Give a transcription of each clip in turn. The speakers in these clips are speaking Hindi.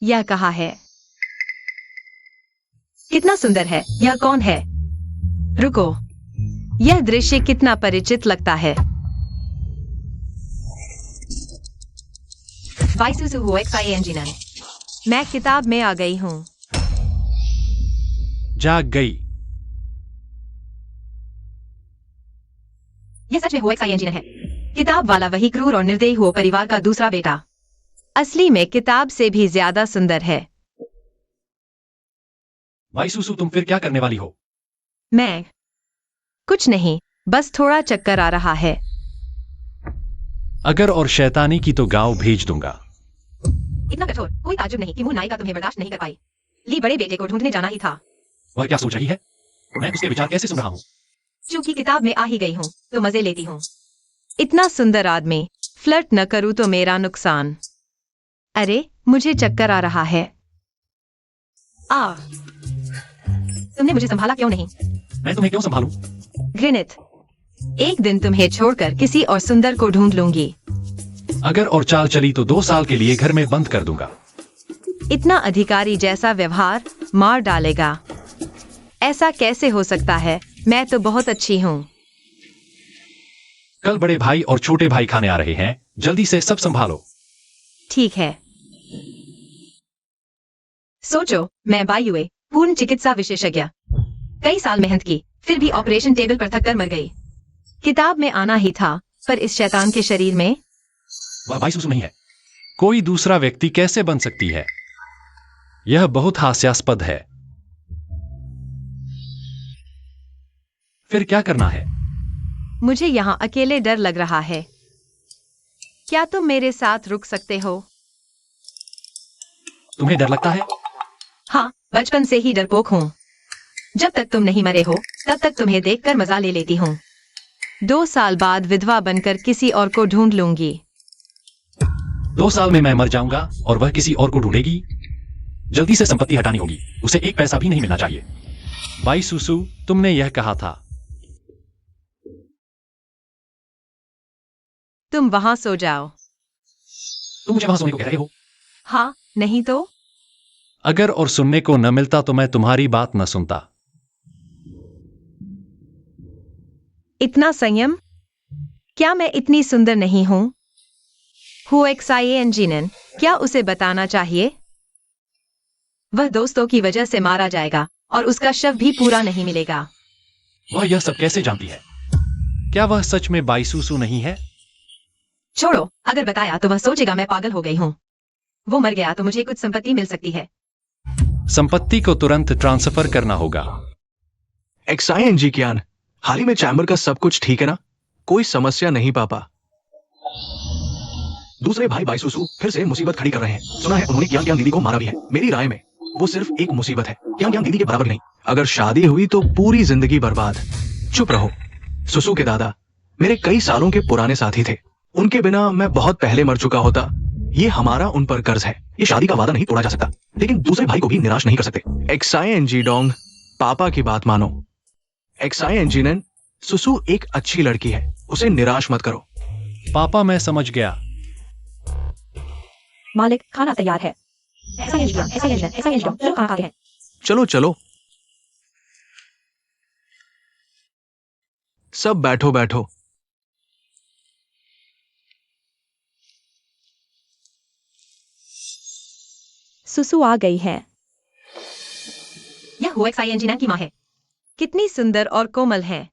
यह कहा है? कितना सुंदर है। यह कौन है? रुको, यह दृश्य कितना परिचित लगता है। बाइसुसु हुएक्साइएंजिनन। मैं किताब में आ गई हूँ। जाग गई। यह सच में हुएक्साइएंजिनन है। किताब वाला वही क्रूर और निर्दयी हुआ परिवार का दूसरा बेटा। असली में किताब से भी ज्यादा सुंदर है। बाइसुसु, तुम फिर क्या करने वाली हो? मैं कुछ नहीं, बस थोड़ा चक्कर आ रहा है। अगर और शैतानी की तो गांव भेज दूंगा। इतना कठोर, कोई ताज्जुब नहीं कि मुंह नायिका तुम्हें बर्दाश्त नहीं कर पाई। ली बड़े बेटे को ढूंढने जाना ही था। वह क्या सोच रही है? मैं उसके विचार कैसे सुन रहा हूँ? चूंकि किताब में आ ही गई हूँ तो मजे लेती हूँ। इतना सुंदर आदमी, फ्लर्ट न करूँ तो मेरा नुकसान। अरे, मुझे चक्कर आ रहा है। तुमने मुझे संभाला क्यों नहीं? मैं तुम्हें क्यों संभालूं? घृणित। एक दिन तुम्हें छोड़कर किसी और सुंदर को ढूंढ लूंगी। अगर और चाल चली तो 2 साल के लिए घर में बंद कर दूंगा। इतना अधिकारी जैसा व्यवहार मार डालेगा। ऐसा कैसे हो सकता है? मैं तो बहुत अच्छी हूँ। कल बड़े भाई और छोटे भाई खाने आ रहे हैं, जल्दी से सब संभालो। ठीक है। सोचो, मैं बायुए, पूर्ण चिकित्सा विशेषज्ञ। कई साल मेहनत की, फिर भी ऑपरेशन टेबल पर थक कर मर गई। किताब में आना ही था, पर इस शैतान के शरीर में। वह बाइसुसु नहीं है। कोई दूसरा व्यक्ति कैसे बन सकती है? यह बहुत हास्यास्पद है। फिर क्या करना है? मुझे यहाँ अकेले डर लग रहा है। क्या तुम मेरे साथ रुक सकते हो? तुम्हें डर लगता है? हाँ, बचपन से ही डरपोक हूँ। जब तक तुम नहीं मरे हो, तब तक तुम्हें देखकर मजा ले लेती हूँ। 2 साल बाद विधवा बनकर किसी और को ढूंढ लूंगी। 2 साल में मैं मर जाऊंगा और वह किसी और को ढूंढेगी। जल्दी से संपत्ति हटानी होगी, उसे 1 पैसा भी नहीं मिलना चाहिए। बाइसुसु, तुमने यह कहा था। तुम वहां सो जाओ। तुम मुझे वहां सोने को कह रहे हो? हाँ, नहीं तो? अगर और सुनने को न मिलता तो मैं तुम्हारी बात न सुनता। इतना संयम? क्या मैं इतनी सुंदर नहीं हूं? हुएक्साइएंजिनन, क्या उसे बताना चाहिए? वह दोस्तों की वजह से मारा जाएगा और उसका शव भी पूरा नहीं मिलेगा। वह यह सब कैसे जानती है? क्या वह सच में बाइसुसु नहीं है? छोड़ो, अगर बताया तो वह सोचेगा मैं पागल हो गई हूँ। वो मर गया तो मुझे कुछ संपत्ति मिल सकती है। संपत्ति को तुरंत ट्रांसफर करना होगा। एक्साइएनजी कियान, हाल ही में चैम्बर का सब कुछ ठीक है ना? कोई समस्या नहीं पापा। दूसरे भाई बाइसुसु फिर से मुसीबत खड़ी कर रहे हैं। सुना है उन्होंने कियान दीदी को मारा भी है। मेरी राय में वो सिर्फ एक मुसीबत है, कियान दीदी के बराबर नहीं। अगर शादी हुई तो पूरी जिंदगी बर्बाद। चुप रहो। सुसु के दादा मेरे कई सालों के पुराने साथी थे। उनके बिना मैं बहुत पहले मर चुका होता। ये हमारा उन पर कर्ज है। ये शादी का वादा नहीं तोड़ा जा सकता, लेकिन दूसरे भाई को भी निराश नहीं कर सकते। एक्साइएनजी डोंग, पापा की बात मानो। एक्साइएनजीनन, सुसु एक अच्छी लड़की है, उसे निराश मत करो। पापा, मैं समझ गया। मालिक, खाना तैयार है। चलो कहाँ आते हैं? चलो चलो, सब बैठो बैठो। सुसु आ गई है। यह हुएक्साइएंजिनन की माँ है। कितनी सुंदर और कोमल है।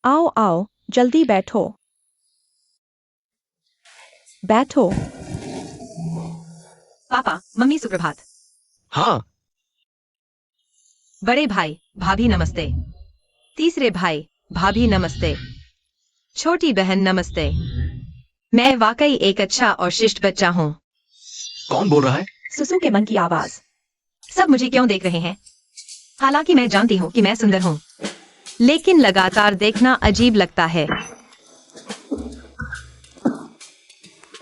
आओ आओ, जल्दी बैठो। बैठो। पापा, मम्मी सुप्रभात। हाँ, बड़े भाई, भाभी नमस्ते। तीसरे भाई, भाभी नमस्ते। छोटी बहन नमस्ते। मैं वाकई एक अच्छा और शिष्ट बच्चा हूँ। कौन बोल रहा है? सुसु के मन की आवाज। सब मुझे क्यों देख रहे हैं? हालांकि मैं जानती हूँ कि मैं सुंदर हूँ, लेकिन लगातार देखना अजीब लगता है।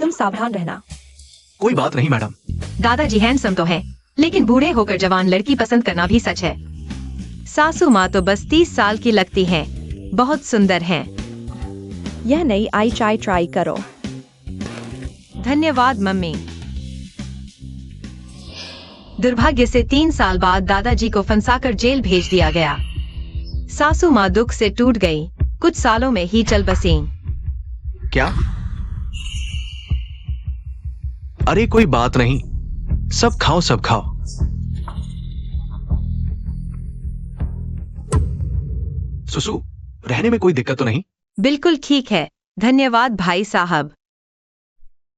तुम सावधान रहना। कोई बात नहीं मैडम। दादाजी हैंडसम तो हैं, लेकिन बूढ़े होकर जवान लड़की पसंद करना भी सच है। सासू माँ तो बस 30 साल की लगती हैं, बहुत सुंदर हैं। यह नई आई चाय ट्राई करो। धन्यवाद मम्मी। दुर्भाग्य से 3 साल बाद दादाजी को फंसाकर जेल भेज दिया गया। सासू माँ दुख से टूट गई, कुछ सालों में ही चल बसी। क्या? अरे कोई बात नहीं, सब खाओ सब खाओ। सुसु, रहने में कोई दिक्कत तो नहीं? बिल्कुल ठीक है, धन्यवाद भाई साहब।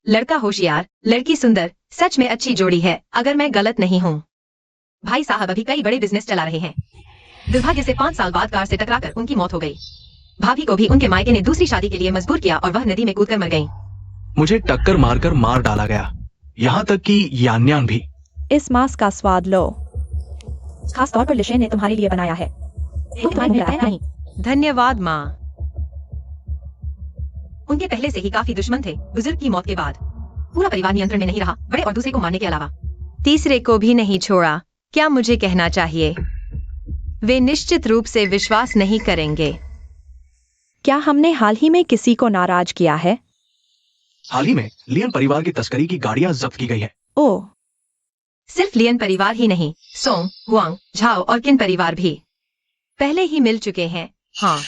लड़का होशियार, लड़की सुंदर, सच में अच्छी जोड़ी है अगर मैं गलत नहीं हूँ। भाई साहब अभी कई बड़े बिजनेस चला रहे हैं। दुर्भाग्य से 5 साल बाद कार से टकराकर उनकी मौत हो गई। भाभी को भी उनके मायके ने दूसरी शादी के लिए मजबूर किया और वह नदी में कूदकर मर गई। मुझे टक्कर मारकर मार डाला गया, यहाँ तक कि यान्यान भी। इस मांस का स्वाद लो, खास तौर पर लिशे ने तुम्हारे लिए बनाया है। तुम्हारे मुंह लगाया नहीं। धन्यवाद माँ। उनके पहले से ही काफी दुश्मन थे। बुजुर्ग की मौत के बाद पूरा परिवार नियंत्रण में नहीं रहा, बड़े और दूसरे को मारने के अलावा तीसरे को भी नहीं छोड़ा। क्या मुझे कहना चाहिए? वे निश्चित रूप से विश्वास नहीं करेंगे। क्या हमने हाल ही में किसी को नाराज किया है? हाल ही में लियन परिवार की तस्करी की गाड़ियां जब्त की गई है। ओह, सिर्फ लियन परिवार ही नहीं, सोंग, हुआंग, झाओ और किन परिवार भी पहले ही मिल चुके हैं। हाँ,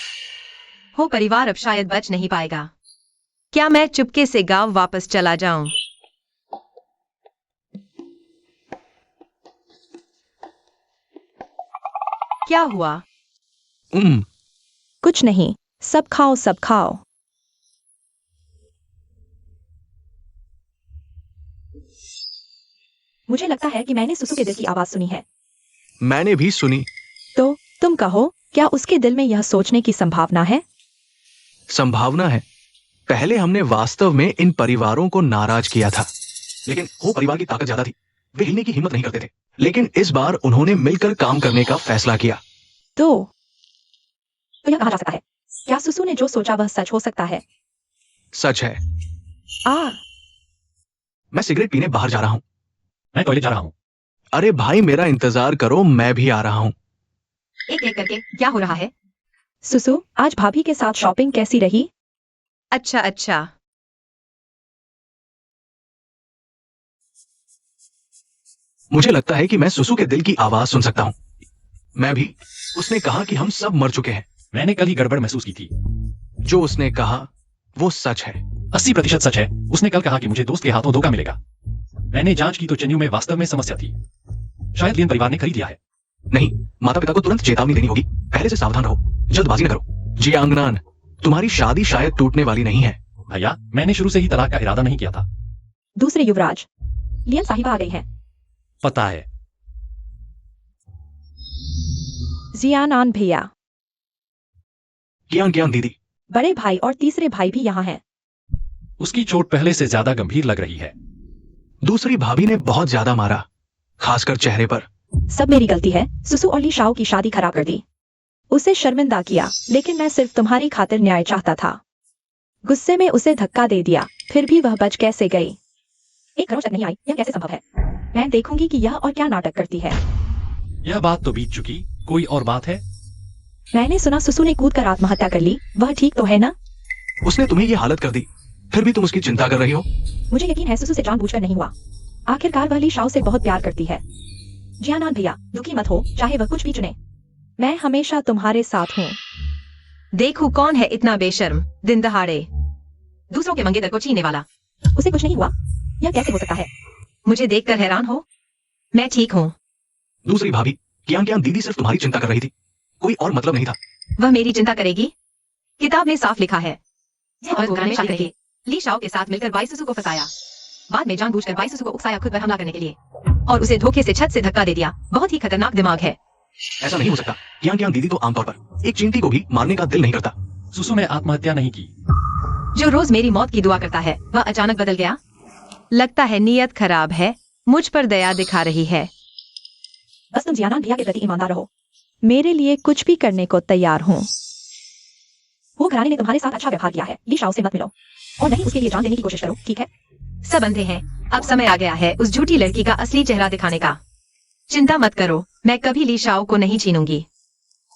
हो परिवार अब शायद बच नहीं पाएगा। क्या मैं चुपके से गांव वापस चला जाऊं? क्या हुआ? कुछ नहीं, सब खाओ सब खाओ। मुझे लगता है कि मैंने सुसु के दिल की आवाज सुनी है। मैंने भी सुनी। तो तुम कहो, क्या उसके दिल में यह सोचने की संभावना है? संभावना है। पहले हमने वास्तव में इन परिवारों को नाराज किया था, लेकिन वो परिवार की ताकत ज्यादा थी। वे हिलने की हिम्मत नहीं करते थे। लेकिन इस बार उन्होंने मिलकर काम करने का फैसला किया। तो यह कहा जा सकता है, क्या सुसु ने जो सोचा वह सच हो सकता है? सच है। मैं सिगरेट पीने बाहर जा रहा हूँ। मैं टॉयलेट जा रहा हूँ। अरे भाई मेरा इंतजार करो, मैं भी आ रहा हूँ। एक एक करके क्या हो रहा है? सुसु, आज भाभी के साथ शॉपिंग कैसी रही? अच्छा अच्छा। मुझे लगता है कि मैं सुसु के दिल की आवाज सुन सकता हूँ। मैं भी। उसने कहा कि हम सब मर चुके हैं। मैंने कल ही गड़बड़ महसूस की थी। जो उसने कहा वो सच है। 80% सच है। उसने कल कहा कि मुझे दोस्त के हाथों धोखा मिलेगा। मैंने जांच की तो चेन्नई में वास्तव में समस्या थी। शायद लियन परिवार ने खरीद लिया है। नहीं, माता पिता को तुरंत चेतावनी देनी होगी। पहले से सावधान रहो, जल्दबाजी न करो। जी आंगनान, तुम्हारी शादी शायद टूटने वाली नहीं है। भैया, मैंने शुरू से ही तलाक का इरादा नहीं किया था। दूसरे युवराज, लियन साहिबा आ गई हैं। पता है। जियानान भैया, ज्ञान ज्ञान दीदी, बड़े भाई और तीसरे भाई भी यहाँ हैं। उसकी चोट पहले से ज्यादा गंभीर लग रही है। दूसरी भाभी ने बहुत ज्यादा मारा, खासकर चेहरे पर। सब मेरी गलती है। सुसु और ली शाओ की शादी खराब कर दी, उसे शर्मिंदा किया, लेकिन मैं सिर्फ तुम्हारी खातिर न्याय चाहता था। गुस्से में उसे धक्का दे दिया, फिर भी वह बच कैसे गई? एक खरोच तक नहीं आई, यह कैसे संभव है? मैं देखूंगी कि यह और क्या नाटक करती है। यह बात तो बीत चुकी, कोई और बात है? मैंने सुना सुसु ने कूदकर आत्महत्या कर ली, वह ठीक तो है ना? उसने तुम्हें यह हालत कर दी, फिर भी तुम उसकी चिंता कर रही हो? मुझे यकीन है सुसु से जानबूझकर नहीं हुआ। आखिरकार वह ली शाओ से बहुत प्यार करती है। जियानान भैया, दुखी मत हो, चाहे वह कुछ भी चुने, मैं हमेशा तुम्हारे साथ हूँ। देखो कौन है इतना बेशर्म, दिन दहाड़े दूसरों के मंगेतर को छीनने वाला। उसे कुछ नहीं हुआ, यह कैसे हो सकता है? मुझे देखकर हैरान हो? मैं ठीक हूँ। दूसरी भाभी, ज्ञान ज्ञान दीदी सिर्फ तुम्हारी चिंता कर रही थी, कोई और मतलब नहीं था। वह मेरी चिंता करेगी? किताब में साफ लिखा है। और वो हमेशा रही। ली शाओ के साथ मिलकर बाई सुसु को फंसाया, बाद में जानबूझकर बाई सुसु को उकसाया खुद पर हमला करने के लिए, और उसे धोखे से छत से धक्का दे दिया। बहुत ही खतरनाक दिमाग है। ऐसा नहीं हो सकता। ज्ञान ज्ञान दीदी तो आमतौर पर एक चींटी को भी मारने का दिल नहीं करता। सुसु ने आत्महत्या नहीं की। जो रोज मेरी मौत की दुआ करता है, वह अचानक बदल गया। लगता है नीयत खराब है, मुझ पर दया दिखा रही है। बस तुम जियानान भैया के प्रति ईमानदार रहो। मेरे लिए कुछ भी करने को तैयार हूँ। वो घराने ने तुम्हारे साथ अच्छा व्यवहार किया है, ली शाओ से मत मिलो, और नहीं उसके लिए जान देने की कोशिश करो, ठीक है? सब अंधे हैं, अब समय आ गया है उस झूठी लड़की का असली चेहरा दिखाने का। चिंता मत करो, मैं कभी ली शाओ को नहीं छीनूंगी।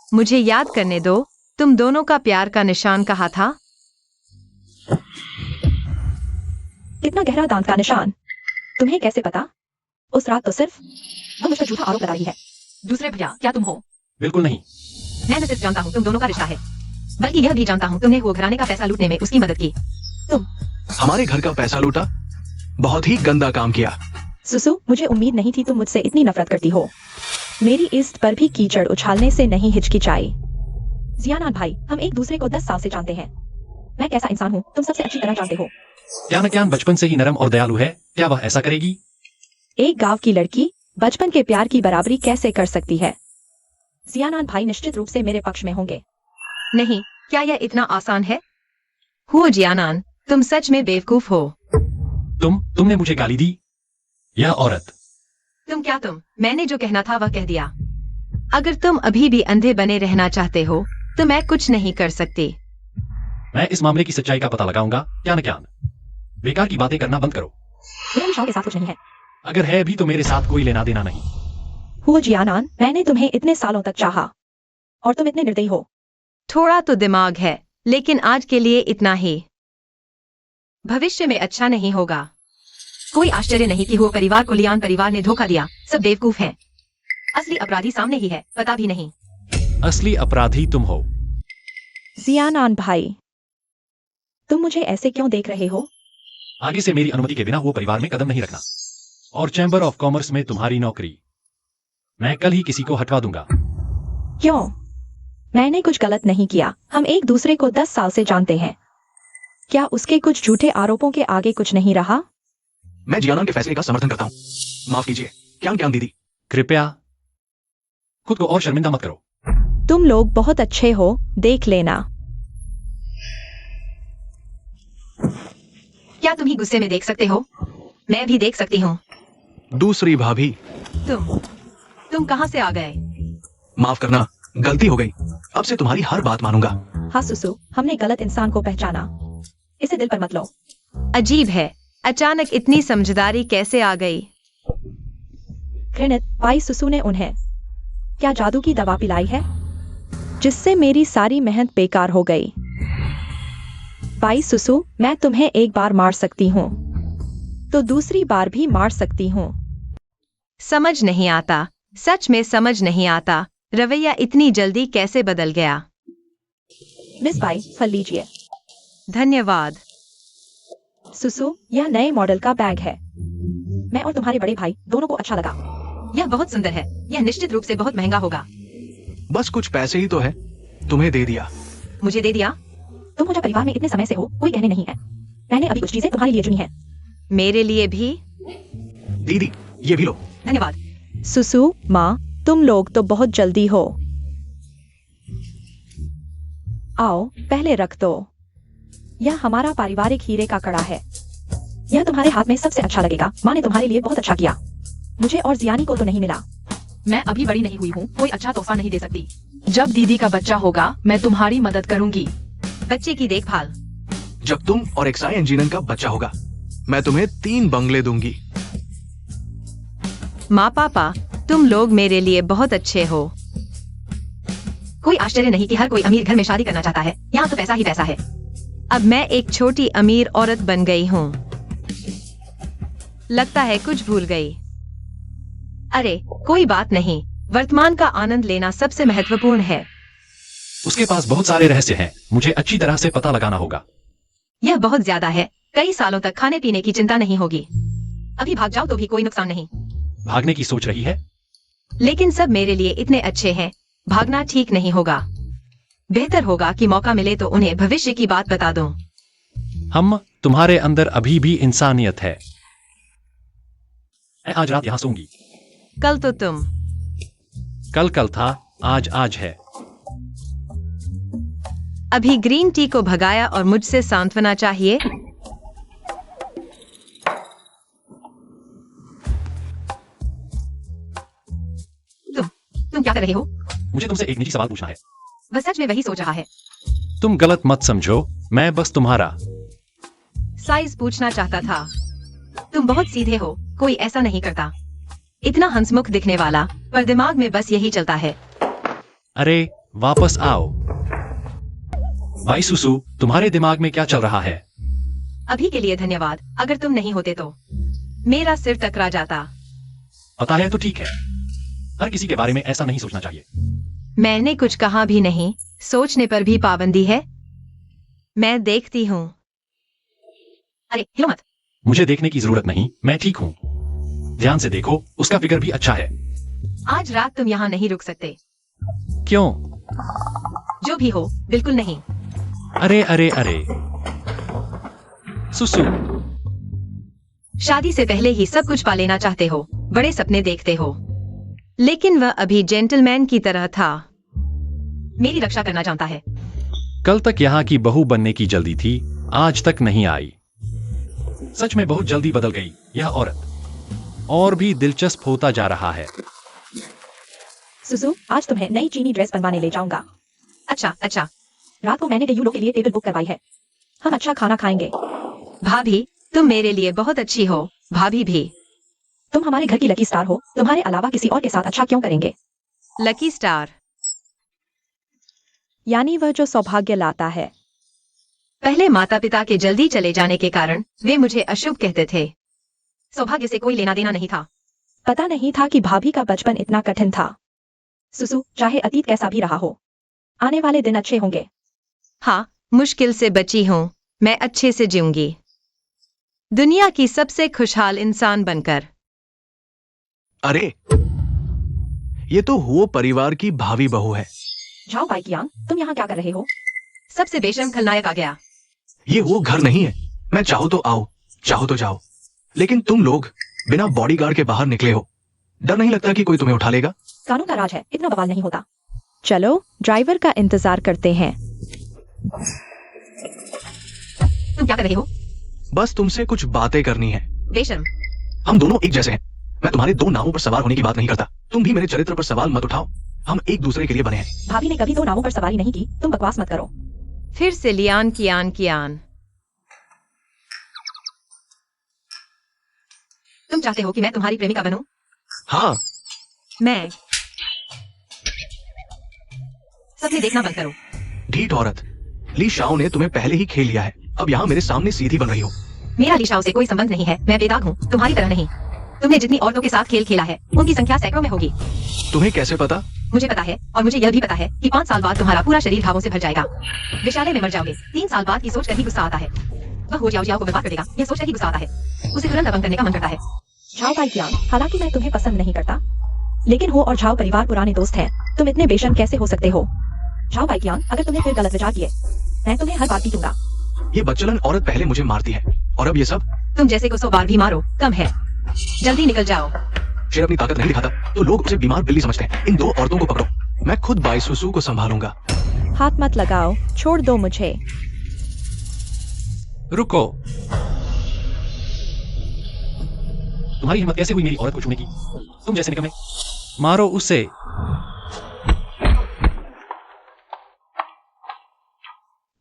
मुझे याद करने दो, तुम दोनों का प्यार का निशान कहा था? कितना गहरा दांत का निशान। तुम्हें कैसे पता? उस रात तो सिर्फ वो मुझ पर झूठा आरोप लगा रही है। दूसरे भैया, क्या तुम हो? बिल्कुल नहीं। मैं न सिर्फ जानता हूँ तुम दोनों का रिश्ता है, बल्कि यह भी जानता हूँ तुमने वो घराने का पैसा लूटने में उसकी मदद की। हमारे घर का पैसा लूटा? बहुत ही गंदा काम किया। सुसु, मुझे उम्मीद नहीं थी तुम मुझसे इतनी नफरत करती हो। मेरी इज्जत पर भी कीचड़ उछालने से नहीं हिचकिचाई। जियानान भाई, हम एक दूसरे को 10 साल से जानते हैं। मैं कैसा इंसान हूँ तुम सबसे अच्छी तरह जानते हो। क्यान बचपन से ही नरम और दयालु है, क्या वह ऐसा करेगी? एक गांव की लड़की बचपन के प्यार की बराबरी कैसे कर सकती है? जियानान भाई निश्चित रूप से मेरे पक्ष में होंगे। नहीं, क्या यह इतना आसान है? हो जियानान, तुम सच में बेवकूफ हो। तुमने मुझे गाली दी? यह औरत। मैंने जो कहना था वह कह दिया। अगर तुम अभी भी अंधे बने रहना चाहते हो तो मैं कुछ नहीं कर सकती। मैं इस मामले की सच्चाई का पता लगाऊंगा। क्यान, बेकार की बातें करना बंद करो। मेरा शाओ के साथ कुछ नहीं है। अगर है भी तो मेरे साथ कोई लेना देना नहीं। हो जियानान, मैंने तुम्हें इतने सालों तक चाहा और तुम इतने निर्दयी हो। थोड़ा तो दिमाग है, लेकिन आज के लिए इतना ही। भविष्य में अच्छा नहीं होगा। कोई आश्चर्य नहीं कि वो परिवार को लियान परिवार ने धोखा दिया। सब बेवकूफ हैं। असली अपराधी सामने ही है, पता भी नहीं। असली अपराधी तुम हो। जियानान भाई, तुम मुझे ऐसे क्यों देख रहे हो? आगे से मेरी अनुमति के बिना वो परिवार में कदम नहीं रखना। और चैम्बर ऑफ कॉमर्स में तुम्हारी नौकरी मैं कल ही किसी को हटवा दूंगा। क्यों? मैंने कुछ गलत नहीं किया। हम एक दूसरे को 10 साल से जानते हैं। क्या उसके कुछ झूठे आरोपों के आगे कुछ नहीं रहा? मैं जियानान के फैसले का समर्थन करता हूँ। माफ कीजिए क्यान दीदी। कृपया खुद को और शर्मिंदा मत करो। तुम लोग बहुत अच्छे हो, देख लेना। क्या तुम ही गुस्से में देख सकते हो? मैं भी देख सकती हूँ। दूसरी भाभी। तुम कहाँ से आ गए? माफ करना, गलती हो गई। अब से तुम्हारी हर बात मानूंगा। हाँ सुसु, हमने गलत इंसान को पहचाना। इसे दिल पर मत लो। अजीब है, अचानक इतनी समझदारी कैसे आ गई? घृणित भाई सुसु ने उन्हें क्या जादू की दवा पिलाई है जिससे मेरी सारी मेहनत बेकार हो गई? भाई सुसु, मैं तुम्हें एक बार मार सकती हूँ तो दूसरी बार भी मार सकती हूँ। समझ नहीं आता, सच में समझ नहीं आता। रवैया इतनी जल्दी कैसे बदल गया? मिस भाई, फल लीजिए। धन्यवाद। सुसु, यह नए मॉडल का बैग है। मैं और तुम्हारे बड़े भाई दोनों को अच्छा लगा। यह बहुत सुंदर है। यह निश्चित रूप से बहुत महंगा होगा। बस कुछ पैसे ही तो है, तुम्हें दे दिया। मुझे दे दिया? तुम मुझे परिवार में इतने समय से हो, कोई कहने नहीं है। मैंने अभी कुछ चीजें तुम्हारे लिए चुनी है। मेरे लिए भी? दीदी ये भी लो। धन्यवाद। सुसु माँ, तुम लोग तो बहुत जल्दी हो। आओ पहले रख दो। यह हमारा पारिवारिक हीरे का कड़ा है। यह तुम्हारे हाथ में सबसे अच्छा लगेगा। माँ ने तुम्हारे लिए बहुत अच्छा किया। मुझे और जियानी को तो नहीं मिला। मैं अभी बड़ी नहीं हुई हूँ, कोई अच्छा तोहफा नहीं दे सकती। जब दीदी का बच्चा होगा मैं तुम्हारी मदद करूंगी। बच्चे की देखभाल। जब तुम और एक साई इंजीनियर का बच्चा होगा मैं तुम्हें 3 बंगले दूंगी। माँ पापा, तुम लोग मेरे लिए बहुत अच्छे हो। कोई आश्चर्य नहीं कि हर कोई अमीर घर में शादी करना चाहता है। यहाँ तो पैसा ही पैसा है। अब मैं एक छोटी अमीर औरत बन गई हूँ। लगता है कुछ भूल गई। अरे कोई बात नहीं, वर्तमान का आनंद लेना सबसे महत्वपूर्ण है। उसके पास बहुत सारे रहस्य हैं, मुझे अच्छी तरह से पता लगाना होगा। यह बहुत ज्यादा है। कई सालों तक खाने पीने की चिंता नहीं होगी। अभी भाग जाओ तो भी कोई नुकसान नहीं। भागने की सोच रही है? लेकिन सब मेरे लिए इतने अच्छे हैं, भागना ठीक नहीं होगा। बेहतर होगा कि मौका मिले तो उन्हें भविष्य की बात बता दूं। तुम्हारे अंदर अभी भी इंसानियत है। मैं आज रात यहाँ सोऊंगी। कल तो तुम। कल था, आज है। अभी ग्रीन टी को भगाया और मुझसे सांत्वना चाहिए। तुम क्या कर रहे हो? मुझे तुमसे एक निजी सवाल पूछना है। वह सच में वही सोच रहा है। तुम गलत मत समझो, मैं बस तुम्हारा साइज पूछना चाहता था। तुम बहुत सीधे हो, कोई ऐसा नहीं करता। इतना हंसमुख दिखने वाला, पर दिमाग में बस यही चलता है। अरे वापस आओ। भाई सुसु, तुम्हारे दिमाग में क्या चल रहा है? अभी के लिए धन्यवाद। अगर तुम नहीं होते तो मेरा सिर टकरा जाता। पता है तो ठीक है, हर किसी के बारे में ऐसा नहीं सोचना चाहिए। मैंने कुछ कहा भी नहीं, सोचने पर भी पाबंदी है। मैं देखती हूँ। अरे हिलो मत। मुझे देखने की जरूरत नहीं, मैं ठीक हूँ। ध्यान से देखो, उसका फिगर भी अच्छा है। आज रात तुम यहाँ नहीं रुक सकते। क्यों? जो भी हो, बिल्कुल नहीं। अरे अरे अरे सुसु, शादी से पहले ही सब कुछ पा लेना चाहते हो, बड़े सपने देखते हो, लेकिन वह अभी जेंटलमैन की तरह था। मेरी रक्षा करना जानता है। कल तक यहाँ की बहू बनने की जल्दी थी, आज तक नहीं आई। सच में बहुत जल्दी बदल गई यह औरत, और भी दिलचस्प होता जा रहा है। सुसु, आज तुम्हें नई चीनी ड्रेस बनवाने ले जाऊंगा। अच्छा अच्छा। रात को मैंने डेयूलो के लिए टेबल बुक करवाई है। हम अच्छा खाना खाएंगे। भाभी, तुम मेरे लिए बहुत अच्छी हो। भाभी भी। तुम हमारे घर की लकी स्टार हो, तुम्हारे अलावा किसी और के साथ अच्छा क्यों करेंगे? लकी स्टार यानी वह जो सौभाग्य लाता है। पहले माता पिता के जल्दी चले जाने के कारण वे मुझे अशुभ कहते थे। सौभाग्य से कोई लेना देना नहीं था। पता नहीं था कि भाभी का बचपन इतना कठिन था। सुसु, चाहे अतीत कैसा भी रहा हो, आने वाले दिन अच्छे होंगे। हाँ, मुश्किल से बची हूँ, मैं अच्छे से जीऊंगी, दुनिया की सबसे खुशहाल इंसान बनकर। अरे ये तो हुओ परिवार की भावी बहू है। जाओ बाइकियांग, तुम यहाँ क्या कर रहे हो? सबसे बेशर्म खलनायक आ गया। ये वो घर नहीं है। मैं चाहूँ तो आओ, चाहो तो जाओ, लेकिन तुम लोग बिना बॉडीगार्ड के बाहर निकले हो। डर नहीं लगता कि कोई तुम्हें उठा लेगा? कानून का राज है, इतना बवाल नहीं होता। चलो ड्राइवर का इंतजार करते हैं। तुम क्या कर रहे हो? बस तुमसे कुछ बातें करनी है। बेशर्म। हम दोनों एक जैसे हैं। मैं तुम्हारे दो नावों पर सवार होने की बात नहीं करता। तुम भी मेरे चरित्र पर सवाल मत उठाओ। हम एक दूसरे के लिए बने हैं। भाभी ने कभी दो नावों पर सवारी नहीं की, तुम बकवास मत करो। फिर से लियान कियान। तुम चाहते हो कि मैं तुम्हारी प्रेमिका बनूं? हाँ, मैं सपने देखना बंद करो। ढीठ औरत। ली शाओ ने तुम्हें पहले ही खेल लिया है। अब यहाँ मेरे सामने सीधी बन रही हो। मेरा लिशाओ से कोई संबंध नहीं है। मैं बेदाग हूँ, तुम्हारी तरह नहीं। तुमने जितनी औरतों के साथ खेल खेला है, उनकी संख्या सैकड़ों में होगी। तुम्हें कैसे पता? मुझे पता है, और मुझे यह भी पता है कि 5 साल बाद तुम्हारा पूरा शरीर घावों से भर जाएगा। विशाले में मर जाओगे। 3 साल बाद की सोच कर ही गुस्सा आता है। वह हो जाओ को बर्बाद कर देगा, यह सोच कर ही गुस्सा आता है। उसे तुरंत दबंग करने का मन करता है। झाओ बाइकियांग, हालांकि मैं तुम्हें पसंद नहीं करता, लेकिन हो और झाओ परिवार पुराने दोस्त हैं। तुम इतने बेशर्म कैसे हो सकते हो? झाओ बाइकियांग, अगर तुमने फिर गलत विचार किए, मैं तुम्हें हर बात पीटूंगा। ये बच्चलन औरत पहले मुझे मारती है, और अब ये सब? तुम जैसे को 100 बार भी मारो, कम है। जल्दी निकल जाओ। शेर अपनी ताकत नहीं दिखाता तो लोग उसे बीमार बिल्ली समझते हैं। इन दो औरतों को पकड़ो, मैं खुद बाई सुसु को संभालूंगा। हाथ मत लगाओ, छोड़ दो मुझे। रुको, तुम्हारी हिम्मत कैसे हुई मेरी औरत को छूने की? तुम जैसे निकम्मे। मारो उसे।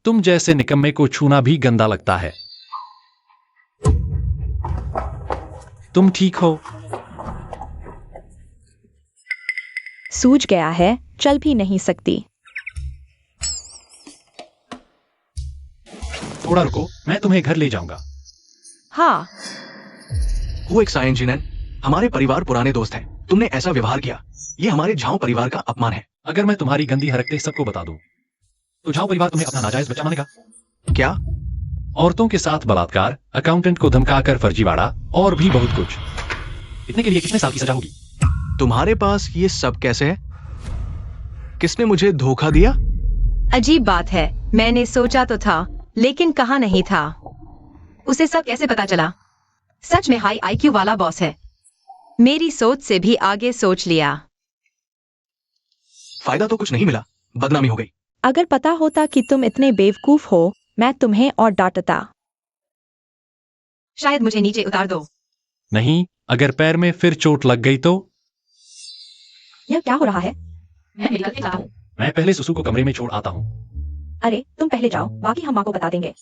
तुम जैसे निकम्मे को छूना भी गंदा लगता है। तुम ठीक हो? सूझ गया है, चल भी नहीं सकती। थोड़ा रुको, मैं तुम्हें घर ले जाऊंगा। हाँ, वो एक साइन जिनन, हमारे परिवार पुराने दोस्त हैं। तुमने ऐसा व्यवहार किया, ये हमारे झाओ परिवार का अपमान है। अगर मैं तुम्हारी गंदी हरकतें सबको बता दूं, तो झाओ परिवार तुम्हें अपना नाजायज बच्चा मानेगा। क्या? औरतों के साथ बलात्कार, अकाउंटेंट को धमकाकर फर्जीवाड़ा और भी बहुत कुछ। इतने के लिए कितने साल की सजा होगी? तुम्हारे पास ये सब कैसे है? किसने मुझे धोखा दिया? अजीब बात है, मैंने सोचा तो था, लेकिन कहा नहीं था। उसे सब कैसे पता चला? सच में हाई आईक्यू वाला बॉस है। मेरी सोच से भी आगे सोच लिया। फायदा तो कुछ नहीं मिला, बदनामी हो गई। अगर पता होता कि तुम इतने बेवकूफ हो, मैं तुम्हें और डांटता। शायद मुझे नीचे उतार दो। नहीं, अगर पैर में फिर चोट लग गई तो? यह क्या हो रहा है? मैं मेडिकल पे जाता हूँ। मैं पहले सुसु को कमरे में छोड़ आता हूँ। अरे तुम पहले जाओ, बाकी हम माँ को बता देंगे।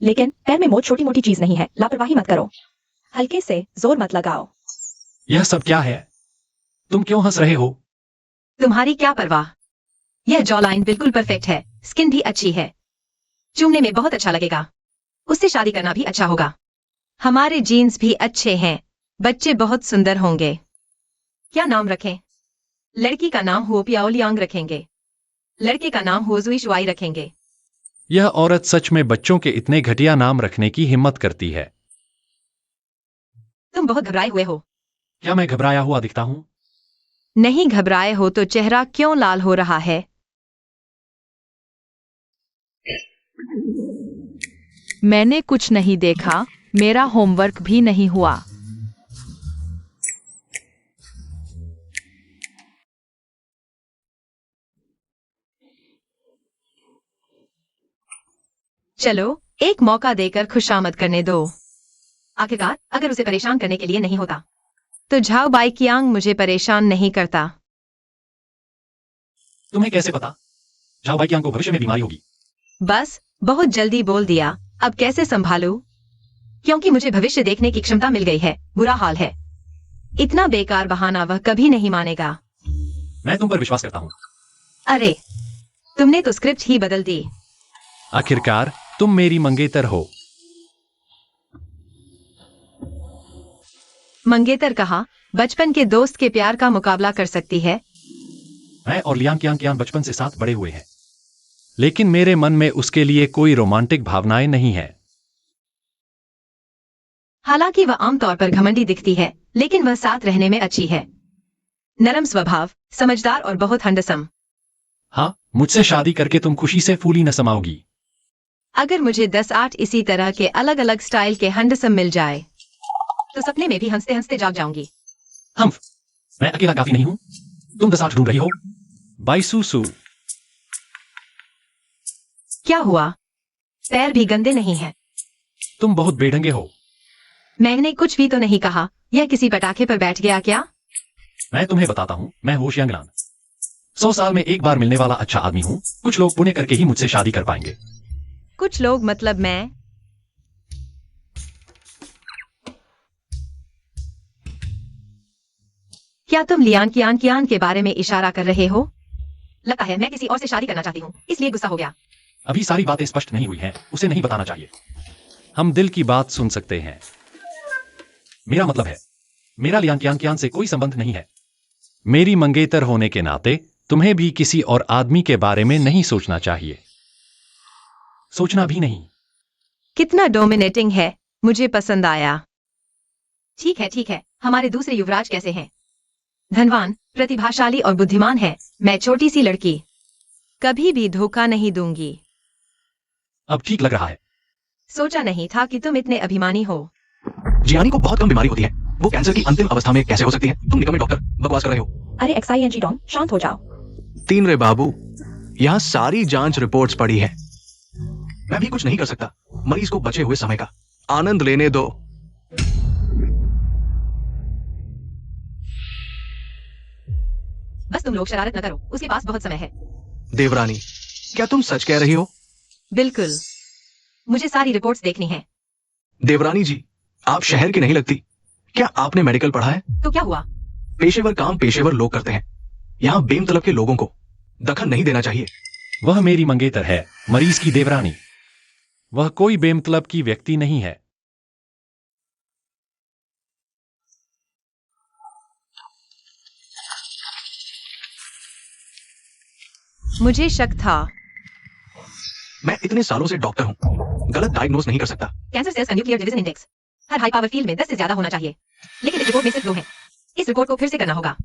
लेकिन पैर में मोच छोटी मोटी चीज नहीं है, लापरवाही मत करो। हल्के से, जोर मत लगाओ। यह सब क्या है? तुम क्यों हंस रहे हो? तुम्हारी क्या परवाह? यह जॉ लाइन बिल्कुल परफेक्ट है, स्किन भी अच्छी है, चूमने में बहुत अच्छा लगेगा। उससे शादी करना भी अच्छा होगा। हमारे जीन्स भी अच्छे हैं। बच्चे बहुत सुंदर होंगे। क्या नाम रखें? लड़की का नाम हुओ पियाओलियांग रखेंगे। लड़के का नाम हुओ जुई शुआई रखेंगे। यह औरत सच में बच्चों के इतने घटिया नाम रखने की हिम्मत करती है। तुम बहुत घबराए हुए हो। क्या मैं घबराया हुआ दिखता हूं? नहीं घबराए हो तो चेहरा क्यों लाल हो रहा है? मैंने कुछ नहीं देखा, मेरा होमवर्क भी नहीं हुआ। चलो एक मौका देकर खुशामद करने दो। आखिरकार अगर उसे परेशान करने के लिए नहीं होता तो झाओ बाई कियांग मुझे परेशान नहीं करता। तुम्हें कैसे पता? झाओ बाइकियांग को भविष्य में बीमारी होगी। बस बहुत जल्दी बोल दिया। अब कैसे संभालूं? क्योंकि मुझे भविष्य देखने की क्षमता मिल गई है। बुरा हाल है। इतना बेकार बहाना वह कभी नहीं मानेगा। मैं तुम पर विश्वास करता हूं। अरे तुमने तो स्क्रिप्ट ही बदल दी। आखिरकार तुम मेरी मंगेतर हो। मंगेतर कहा, बचपन के दोस्त के प्यार का मुकाबला कर सकती है। मैं और लियांग कियांग बचपन से साथ बड़े हुए हैं, लेकिन मेरे मन में उसके लिए कोई रोमांटिक भावनाएं नहीं है। हालांकि वह आमतौर पर घमंडी दिखती है, लेकिन वह साथ रहने में अच्छी है। नरम स्वभाव, समझदार और बहुत हंडसम। हाँ, मुझसे शादी करके तुम खुशी से फूली न समाओगी। अगर मुझे 10-8 इसी तरह के अलग अलग स्टाइल के हंडसम मिल जाए तो सपने में भी हंसते हंसते जाग जाऊंगी। मैं अकेला काफी नहीं हूं। तुम 10-8 ढूंढ रही हो। बाईसूसु। क्या हुआ? पैर भी गंदे नहीं हैं। तुम बहुत बेढंगे हो। मैंने कुछ भी तो नहीं कहा। यह किसी पटाखे पर बैठ गया क्या? मैं तुम्हें बताता हूं, मैं होशियांगलान 100 साल में एक बार मिलने वाला अच्छा आदमी हूं। कुछ लोग पुण्य करके ही मुझसे शादी कर पाएंगे। कुछ लोग मतलब मैं? क्या तुम लियान कियान के बारे में इशारा कर रहे हो? लगता है मैं किसी और से शादी करना चाहती हूँ, इसलिए गुस्सा हो गया। अभी सारी बातें स्पष्ट नहीं हुई हैं, उसे नहीं बताना चाहिए। हम दिल की बात सुन सकते हैं। मेरा मतलब है, मेरा लियांग कियांग से कोई संबंध नहीं है। मेरी मंगेतर होने के नाते तुम्हें भी किसी और आदमी के बारे में नहीं सोचना चाहिए। सोचना भी नहीं। कितना डोमिनेटिंग है, मुझे पसंद आया। ठीक है, हमारे दूसरे युवराज कैसे हैं? धनवान, प्रतिभाशाली और बुद्धिमान है। मैं छोटी सी लड़की, कभी भी धोखा नहीं दूंगी। अब ठीक लग रहा है। सोचा नहीं था कि तुम इतने अभिमानी हो। जियानी को बहुत कम बीमारी होती है। वो कैंसर की अंतिम अवस्था में कैसे हो सकती है? तुम निकम्मे डॉक्टर बकवास कर रहे हो। अरे XING डॉन, शांत हो जाओ। 3 रे बाबू, यहाँ सारी जांच रिपोर्ट्स पड़ी है। मैं भी कुछ नहीं कर सकता। मरीज को बचे हुए समय का आनंद लेने दो। बस तुम लोग शरारत न करो, उसके पास बहुत समय है। देवरानी, क्या तुम सच कह रही हो? बिल्कुल, मुझे सारी रिपोर्ट्स देखनी है। देवरानी जी, आप शहर की नहीं लगती। क्या आपने मेडिकल पढ़ा है? तो क्या हुआ? पेशेवर काम पेशेवर लोग करते हैं। यहाँ बेमतलब के लोगों को दखल नहीं देना चाहिए। वह मेरी मंगेतर है, मरीज की देवरानी। वह कोई बेमतलब की व्यक्ति नहीं है। मुझे शक था। मैं इतने सालों से डॉक्टर हूँ, गलत डायग्नोज नहीं कर सकता। कैंसर सेल्स का न्यूक्लियर डिवीजन इंडेक्स हर हाई पावर फील्ड में 10 से ज्यादा होना चाहिए, लेकिन इस रिपोर्ट में सिर्फ 2 है। इस रिपोर्ट को फिर से करना होगा।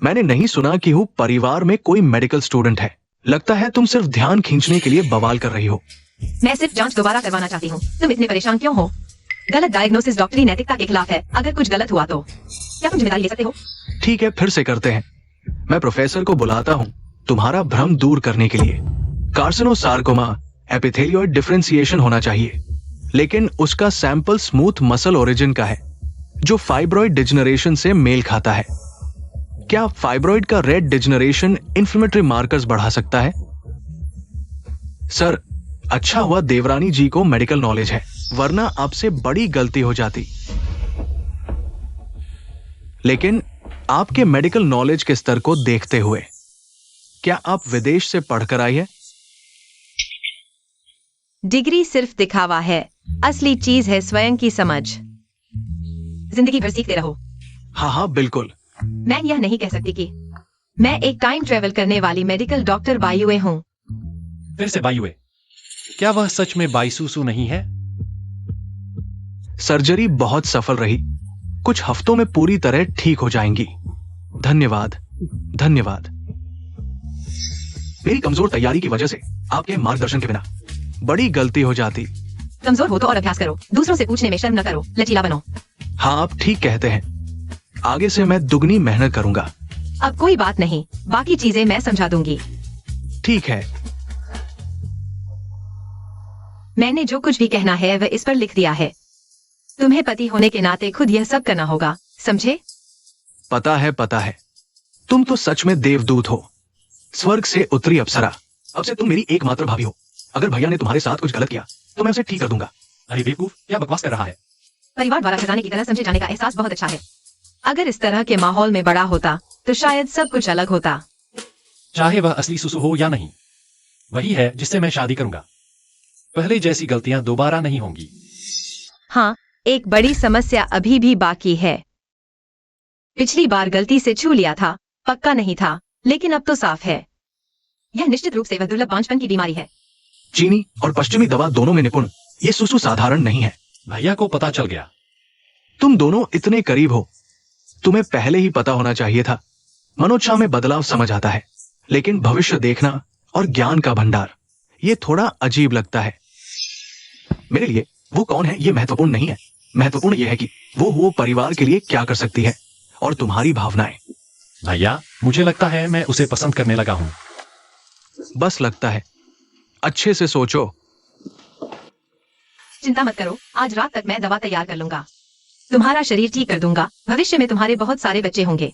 मैंने नहीं सुना कि हूँ परिवार में कोई मेडिकल स्टूडेंट है। लगता है तुम सिर्फ ध्यान खींचने के लिए बवाल कर रही हो। मैं सिर्फ जांच दोबारा करवाना चाहती हूँ। तुम इतने परेशान क्यों हो? गलत डायग्नोसिस डॉक्टरी नैतिकता के खिलाफ है। अगर कुछ गलत हुआ तो क्या तुम जिम्मेदारी ले सकते हो? ठीक है, फिर से करते हैं। मैं प्रोफेसर को बुलाता हूँ तुम्हारा भ्रम दूर करने के लिए। कार्सिनोसार्कोमा एपिथेलियोइड डिफरेंशिएशन होना चाहिए, लेकिन उसका सैंपल स्मूथ मसल ओरिजिन का है जो फाइब्रॉइड डिजनरेशन से मेल खाता है। क्या फाइब्रॉइड का रेड डिजनरेशन इंफ्लेमेटरी मार्कर्स बढ़ा सकता है? सर, अच्छा हुआ देवरानी जी को मेडिकल नॉलेज है, वरना आपसे बड़ी गलती हो जाती। लेकिन आपके मेडिकल नॉलेज के स्तर को देखते हुए, क्या आप विदेश से पढ़कर आई है? डिग्री सिर्फ दिखावा है। असली चीज है स्वयं की समझ। जिंदगी भर सीखते रहो। हाँ हाँ बिल्कुल। मैं यह नहीं कह सकती कि मैं एक टाइम ट्रेवल करने वाली मेडिकल डॉक्टर बायुए हूँ। फिर से बायुए, क्या वह सच में बाईसूसु नहीं है? सर्जरी बहुत सफल रही, कुछ हफ्तों में पूरी तरह ठीक हो जाएंगी। धन्यवाद धन्यवाद। मेरी कमजोर तैयारी की वजह से आपके मार्गदर्शन के बिना बड़ी गलती हो जाती। कमजोर हो तो और अभ्यास करो, दूसरों से पूछने में शर्म न करो, लचीला बनो। हाँ आप ठीक कहते हैं, आगे से मैं दुगनी मेहनत करूंगा। अब कोई बात नहीं, बाकी चीजें मैं समझा दूंगी। ठीक है। मैंने जो कुछ भी कहना है वह इस पर लिख दिया है। तुम्हें पति होने के नाते खुद यह सब करना होगा, समझे? पता है, तुम तो सच में देवदूत हो, स्वर्ग से उतरी अप्सरा। अब से तुम मेरी एकमात्र भाभी हो। अगर भैया ने तुम्हारे साथ कुछ गलत किया तो मैं उसे ठीक कर दूंगा। अरे बेवकूफ, क्या बकवास कर रहा है? परिवार द्वारा खजाने की तरह समझे जाने का एहसास बहुत अच्छा है। अगर इस तरह के माहौल में बड़ा होता तो शायद सब कुछ अलग होता। चाहे वह असली सुसु हो या नहीं, वही है जिससे मैं शादी करूंगा। पहले जैसी गलतियां दोबारा नहीं होंगी। हाँ, एक बड़ी समस्या अभी भी बाकी है। पिछली बार गलती से छू लिया था, पक्का नहीं था, लेकिन अब तो साफ है। यह निश्चित रूप से वह दुर्लभ बांझपन की बीमारी है। चीनी और पश्चिमी दवा दोनों में निपुण ये सुसु साधारण नहीं है। भैया को पता चल गया। तुम दोनों इतने करीब हो, तुम्हें पहले ही पता होना चाहिए था। मनोदशा में बदलाव समझ आता है, लेकिन भविष्य देखना और ज्ञान का भंडार ये थोड़ा अजीब लगता है। मेरे लिए वो कौन है ये महत्वपूर्ण नहीं है, महत्वपूर्ण ये है कि वो परिवार के लिए क्या कर सकती है और तुम्हारी भावनाएं। भैया, मुझे लगता है मैं उसे पसंद करने लगा हूं। बस लगता है, अच्छे से सोचो। चिंता मत करो, आज रात तक मैं दवा तैयार कर लूंगा। तुम्हारा शरीर ठीक कर दूंगा, भविष्य में तुम्हारे बहुत सारे बच्चे होंगे।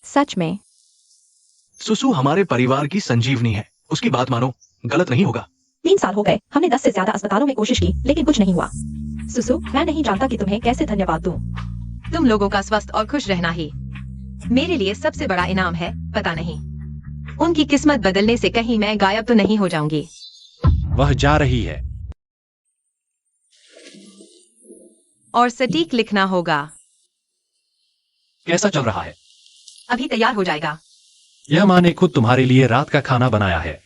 सच में? सुसु हमारे परिवार की संजीवनी है, उसकी बात मानो, गलत नहीं होगा। 3 साल हो गए, हमने 10 से ज्यादा अस्पतालों में कोशिश की, लेकिन कुछ नहीं हुआ। सुसु, मैं नहीं जानता कि तुम्हें कैसे धन्यवाद दूं। तुम लोगों का स्वस्थ और खुश रहना ही मेरे लिए सबसे बड़ा इनाम है। पता नहीं उनकी किस्मत बदलने से कहीं मैं गायब तो नहीं हो जाऊंगी। वह जा रही है। और सटीक लिखना होगा। कैसा चल रहा है? अभी तैयार हो जाएगा। यह माँ ने खुद तुम्हारे लिए रात का खाना बनाया है।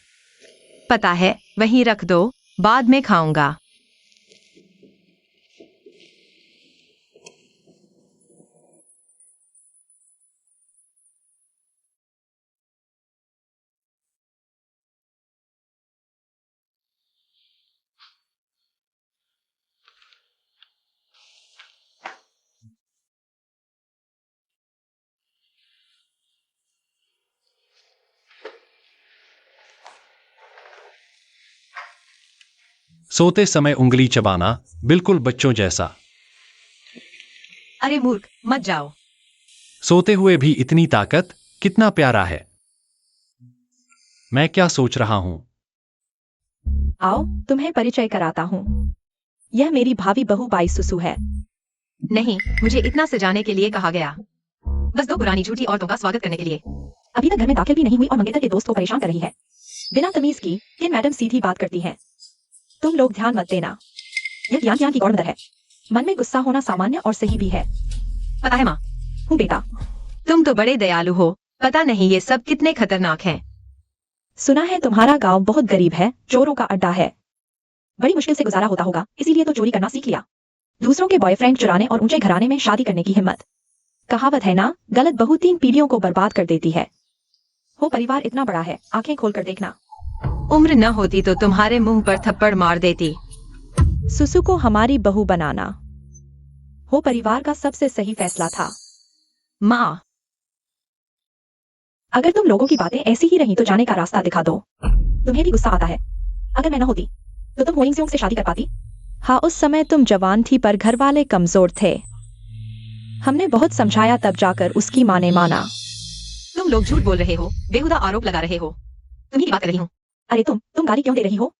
पता है, वहीं रख दो, बाद में खाऊंगा। सोते समय उंगली चबाना, बिल्कुल बच्चों जैसा। अरे मूर्ख, मत जाओ। सोते हुए भी इतनी ताकत, कितना प्यारा है। मैं क्या सोच रहा हूं? आओ, तुम्हें परिचय कराता हूँ। यह मेरी भावी बहू बाई सुसु है। नहीं, मुझे इतना सजाने के लिए कहा गया, बस 2 पुरानी झूठी औरतों का स्वागत करने के लिए। अभी तक घर में दाखिल भी नहीं हुई और मंगेतर के दोस्त को परेशान कर रही है। बिना तमीज की किन मैडम सीधी बात करती हैं। तुम लोग ध्यान मत देना, यह ज्ञान की गौरमदर है। मन में गुस्सा होना सामान्य और सही भी है। पता है माँ, हूँ बेटा। तुम तो बड़े दयालु हो। पता नहीं ये सब कितने खतरनाक हैं। सुना है तुम्हारा गांव बहुत गरीब है, चोरों का अड्डा है। बड़ी मुश्किल से गुजारा होता होगा, इसीलिए तो चोरी करना सीख लिया। दूसरों के बॉयफ्रेंड चुराने और ऊंचे घराने में शादी करने की हिम्मत। कहावत है ना, गलत बहू 3 पीढ़ियों को बर्बाद कर देती है। हो परिवार इतना बड़ा है, आंखें खोलकर देखना। उम्र न होती तो तुम्हारे मुंह पर थप्पड़ मार देती। सुसु को हमारी बहू बनाना हो परिवार का सबसे सही फैसला था। माँ, अगर तुम लोगों की बातें ऐसी ही रही तो जाने का रास्ता दिखा दो। तुम्हें भी गुस्सा आता है। अगर मैं न होती तो तुम होइंग से शादी कर पाती। हाँ, उस समय तुम जवान थी पर घर वाले कमजोर थे। हमने बहुत समझाया, तब जाकर उसकी माँ ने माना। तुम लोग झूठ बोल रहे हो, बेहुदा आरोप लगा रहे हो। तुम्ही की बात कर रही हूँ। अरे तुम गाली क्यों दे रही हो?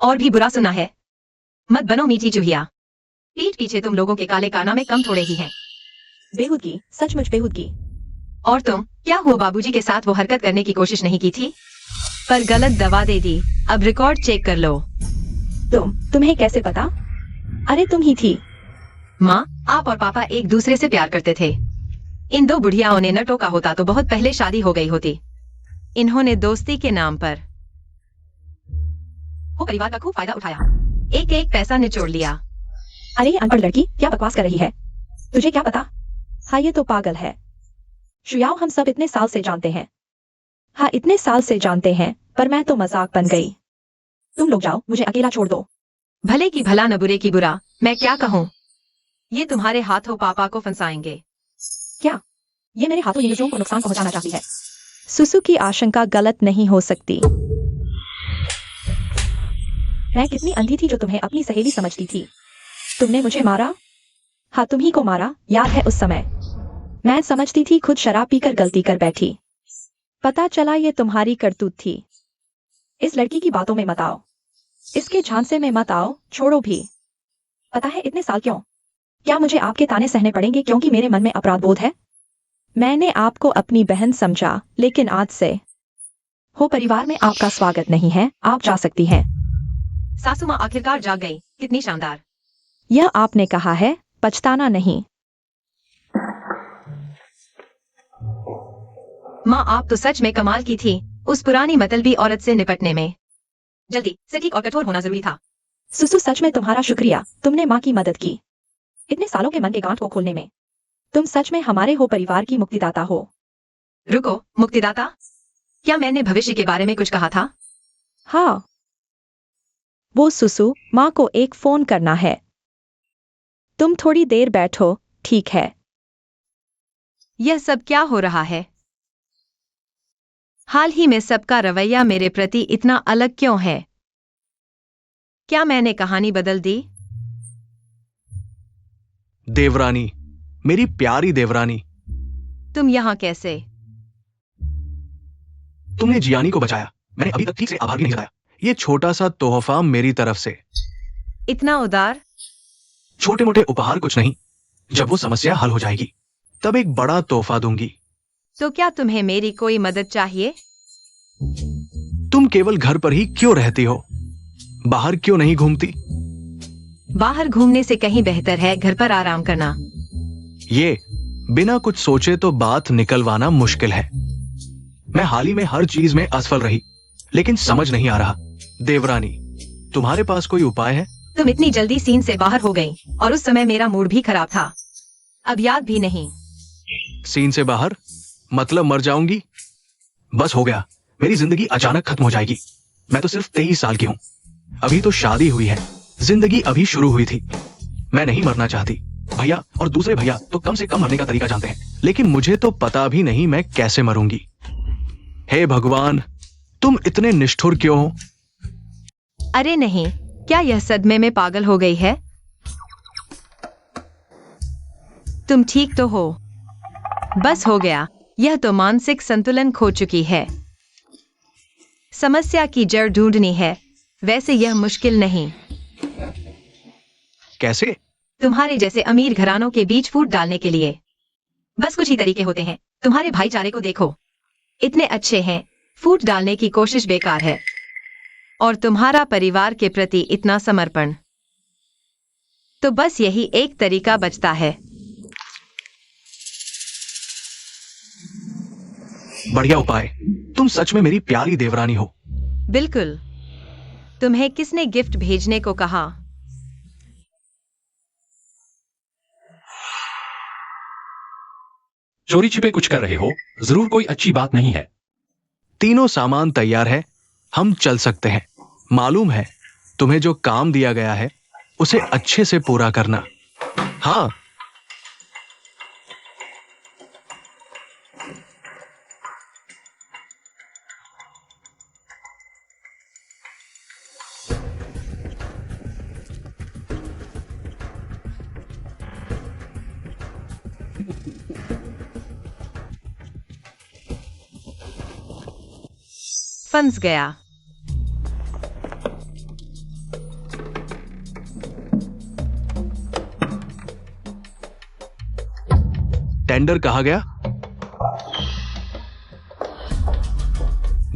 और भी बुरा सुना है। मत बनो मीठी चूहिया। पीठ पीछे तुम लोगों के काले कारनामे कम थोड़े ही हैं। बेहूदगी, सचमुच बेहूदगी। और तुम क्या हुआ, बाबूजी के साथ वो हरकत करने की कोशिश नहीं की थी, पर गलत दवा दे दी। अब रिकॉर्ड चेक कर लो। तुम्हें कैसे पता? अरे तुम ही थी। माँ, आप और पापा एक दूसरे से प्यार करते थे। इन दो बुढ़ियाओं ने न टोका होता तो बहुत पहले शादी हो गई होती। इन्होंने दोस्ती के नाम पर वो परिवार का खूब फायदा उठाया, एक एक पैसा निचोड़ लिया। अरे ये अनपढ़ लड़की क्या बकवास कर रही है? तुझे क्या पता? हाँ ये तो पागल है। शुयाओ, हम सब इतने साल से जानते हैं। हाँ इतने साल से जानते हैं, पर मैं तो मजाक बन गई। तुम लोग जाओ, मुझे अकेला छोड़ दो। भले की भला न बुरे की बुरा, मैं क्या कहूँ। ये तुम्हारे हाथों पापा को फंसाएंगे। क्या? ये मेरे हाथों इन को नुकसान पहुंचाना चाहती है? सुसु की आशंका गलत नहीं हो सकती। मैं कितनी अंधी थी जो तुम्हें अपनी सहेली समझती थी। तुमने मुझे मारा। हाँ तुम ही को मारा, याद है उस समय? मैं समझती थी खुद शराब पीकर गलती कर बैठी। पता चला ये तुम्हारी करतूत थी। इस लड़की की बातों में मत आओ, इसके झांसे में मत आओ, छोड़ो भी। पता है इतने साल क्यों? क्या मुझे आपके ताने सहने पड़ेंगे क्योंकि मेरे मन में अपराध बोध है? मैंने आपको अपनी बहन समझा, लेकिन आज से हो परिवार में आपका स्वागत नहीं है। आप जा सकती हैं। सासू माँ आखिरकार जाग गई, कितनी शानदार। यह आपने कहा है, पछताना नहीं। माँ, आप तो सच में कमाल की थी उस पुरानी मतलबी औरत से निपटने में। जल्दी सटीक और कठोर होना जरूरी था। सुसु, सच में तुम्हारा शुक्रिया, तुमने माँ की मदद की इतने सालों के मन के गांठ को खोलने में। तुम सच में हमारे हो परिवार की मुक्तिदाता हो। रुको, मुक्तिदाता? क्या मैंने भविष्य के बारे में कुछ कहा था? हाँ, वो सुसु, माँ को एक फोन करना है। तुम थोड़ी देर बैठो, ठीक है? यह सब क्या हो रहा है? हाल ही में सबका रवैया मेरे प्रति इतना अलग क्यों है? क्या मैंने कहानी बदल दी? देवरानी, मेरी प्यारी देवरानी। तुम यहाँ कैसे? तुमने जियानी को बचाया। मैंने अभी तक ठीक से आभार भी नहीं जताया। ये छोटा सा तोहफा मेरी तरफ से। इतना उदार? छोटे मोटे उपहार कुछ नहीं, जब वो समस्या हल हो जाएगी तब एक बड़ा तोहफा दूंगी। तो क्या तुम्हें मेरी कोई मदद चाहिए? तुम केवल घर पर ही क्यों रहती हो? बाहर क्यों नहीं घूमती? बाहर घूमने से कहीं बेहतर है घर पर आराम करना। ये बिना कुछ सोचे तो बात निकलवाना मुश्किल है। मैं हाल ही में हर चीज में असफल रही, लेकिन समझ नहीं आ रहा। देवरानी, तुम्हारे पास कोई उपाय है? तुम इतनी जल्दी सीन से बाहर हो गई और उस समय मेरा मूड भी खराब था। अब याद भी नहीं। सीन से बाहर मतलब मर जाऊंगी? बस हो गया, मेरी जिंदगी अचानक खत्म हो जाएगी। मैं तो सिर्फ 23 साल की हूं, अभी तो शादी हुई है, जिंदगी अभी शुरू हुई थी। मैं नहीं मरना चाहती। भैया और दूसरे भैया तो कम से कम मरने का तरीका जानते हैं, लेकिन मुझे तो पता भी नहीं मैं कैसे मरूंगी। हे भगवान, तुम इतने निष्ठुर क्यों हो? अरे नहीं, क्या यह सदमे में पागल हो गई है? तुम ठीक तो हो? बस हो गया, यह तो मानसिक संतुलन खो चुकी है। समस्या की जड़ ढूंढनी है, वैसे यह मुश्किल नहीं। कैसे? तुम्हारे जैसे अमीर घरानों के बीच फूट डालने के लिए बस कुछ ही तरीके होते हैं। तुम्हारे भाईचारे को देखो, इतने अच्छे हैं, फूट डालने की कोशिश बेकार है। और तुम्हारा परिवार के प्रति इतना समर्पण, तो बस यही एक तरीका बचता है। बढ़िया उपाय। तुम सच में मेरी प्यारी देवरानी हो। बिल्कुल। तुम्हें किसने गिफ्ट भेजने को कहा? चोरी छिपे कुछ कर रहे हो, जरूर कोई अच्छी बात नहीं है। तीनों सामान तैयार है, हम चल सकते हैं। मालूम है, तुम्हें जो काम दिया गया है उसे अच्छे से पूरा करना। हाँ, फंस गया। टेंडर कहा गया?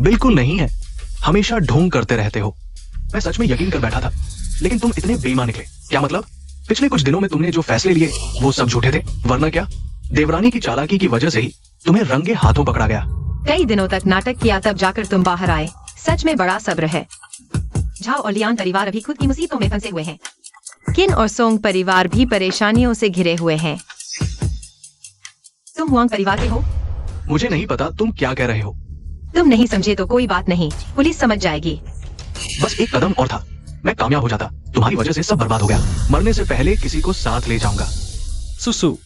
बिल्कुल नहीं है, हमेशा ढोंग करते रहते हो। मैं सच में यकीन कर बैठा था, लेकिन तुम इतने बेईमान निकले। क्या मतलब? पिछले कुछ दिनों में तुमने जो फैसले लिए वो सब झूठे थे, वरना क्या, देवरानी की चालाकी की वजह से ही तुम्हें रंगे हाथों पकड़ा गया। कई दिनों तक नाटक किया, तब जाकर तुम बाहर आए। सच में बड़ा सब्र है। झाओ और लियान परिवार अभी खुद की मुसीबतों में फंसे हुए हैं। किन और सोंग परिवार भी परेशानियों से घिरे हुए हैं। तुम हुआंग परिवार के हो? मुझे नहीं पता तुम क्या कह रहे हो। तुम नहीं समझे तो कोई बात नहीं, पुलिस समझ जाएगी। बस एक कदम और था, मैं कामयाब हो जाता। तुम्हारी वजह से सब बर्बाद हो गया। मरने से पहले किसी को साथ ले जाऊंगा। सुसु,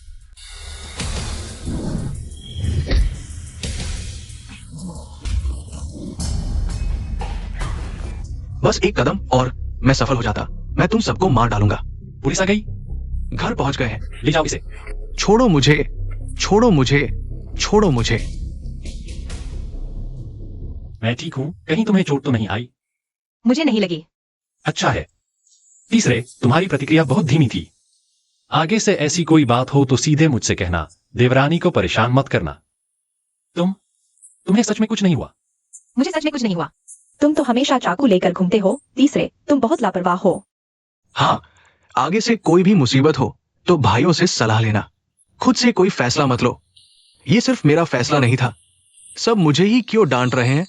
बस एक कदम और मैं सफल हो जाता। मैं तुम सबको मार डालूंगा। पुलिस आ गई। घर पहुंच गए हैं। ले जाओ इसे। छोड़ो मुझे, छोड़ो मुझे, छोड़ो मुझे। मैं ठीक हूँ, कहीं तुम्हें चोट तो नहीं आई? मुझे नहीं लगी। अच्छा है। तीसरे, तुम्हारी प्रतिक्रिया बहुत धीमी थी। आगे से ऐसी कोई बात हो तो सीधे मुझसे कहना। देवरानी को परेशान मत करना। तुम्हें सच में कुछ नहीं हुआ? मुझे सच में कुछ नहीं हुआ। तुम तो हमेशा चाकू लेकर घूमते हो। तीसरे, तुम बहुत लापरवाह हो। हाँ, आगे से कोई भी मुसीबत हो तो भाइयों से सलाह लेना। खुद से कोई फैसला मत लो। ये सिर्फ मेरा फैसला नहीं था। सब मुझे ही क्यों डांट रहे हैं?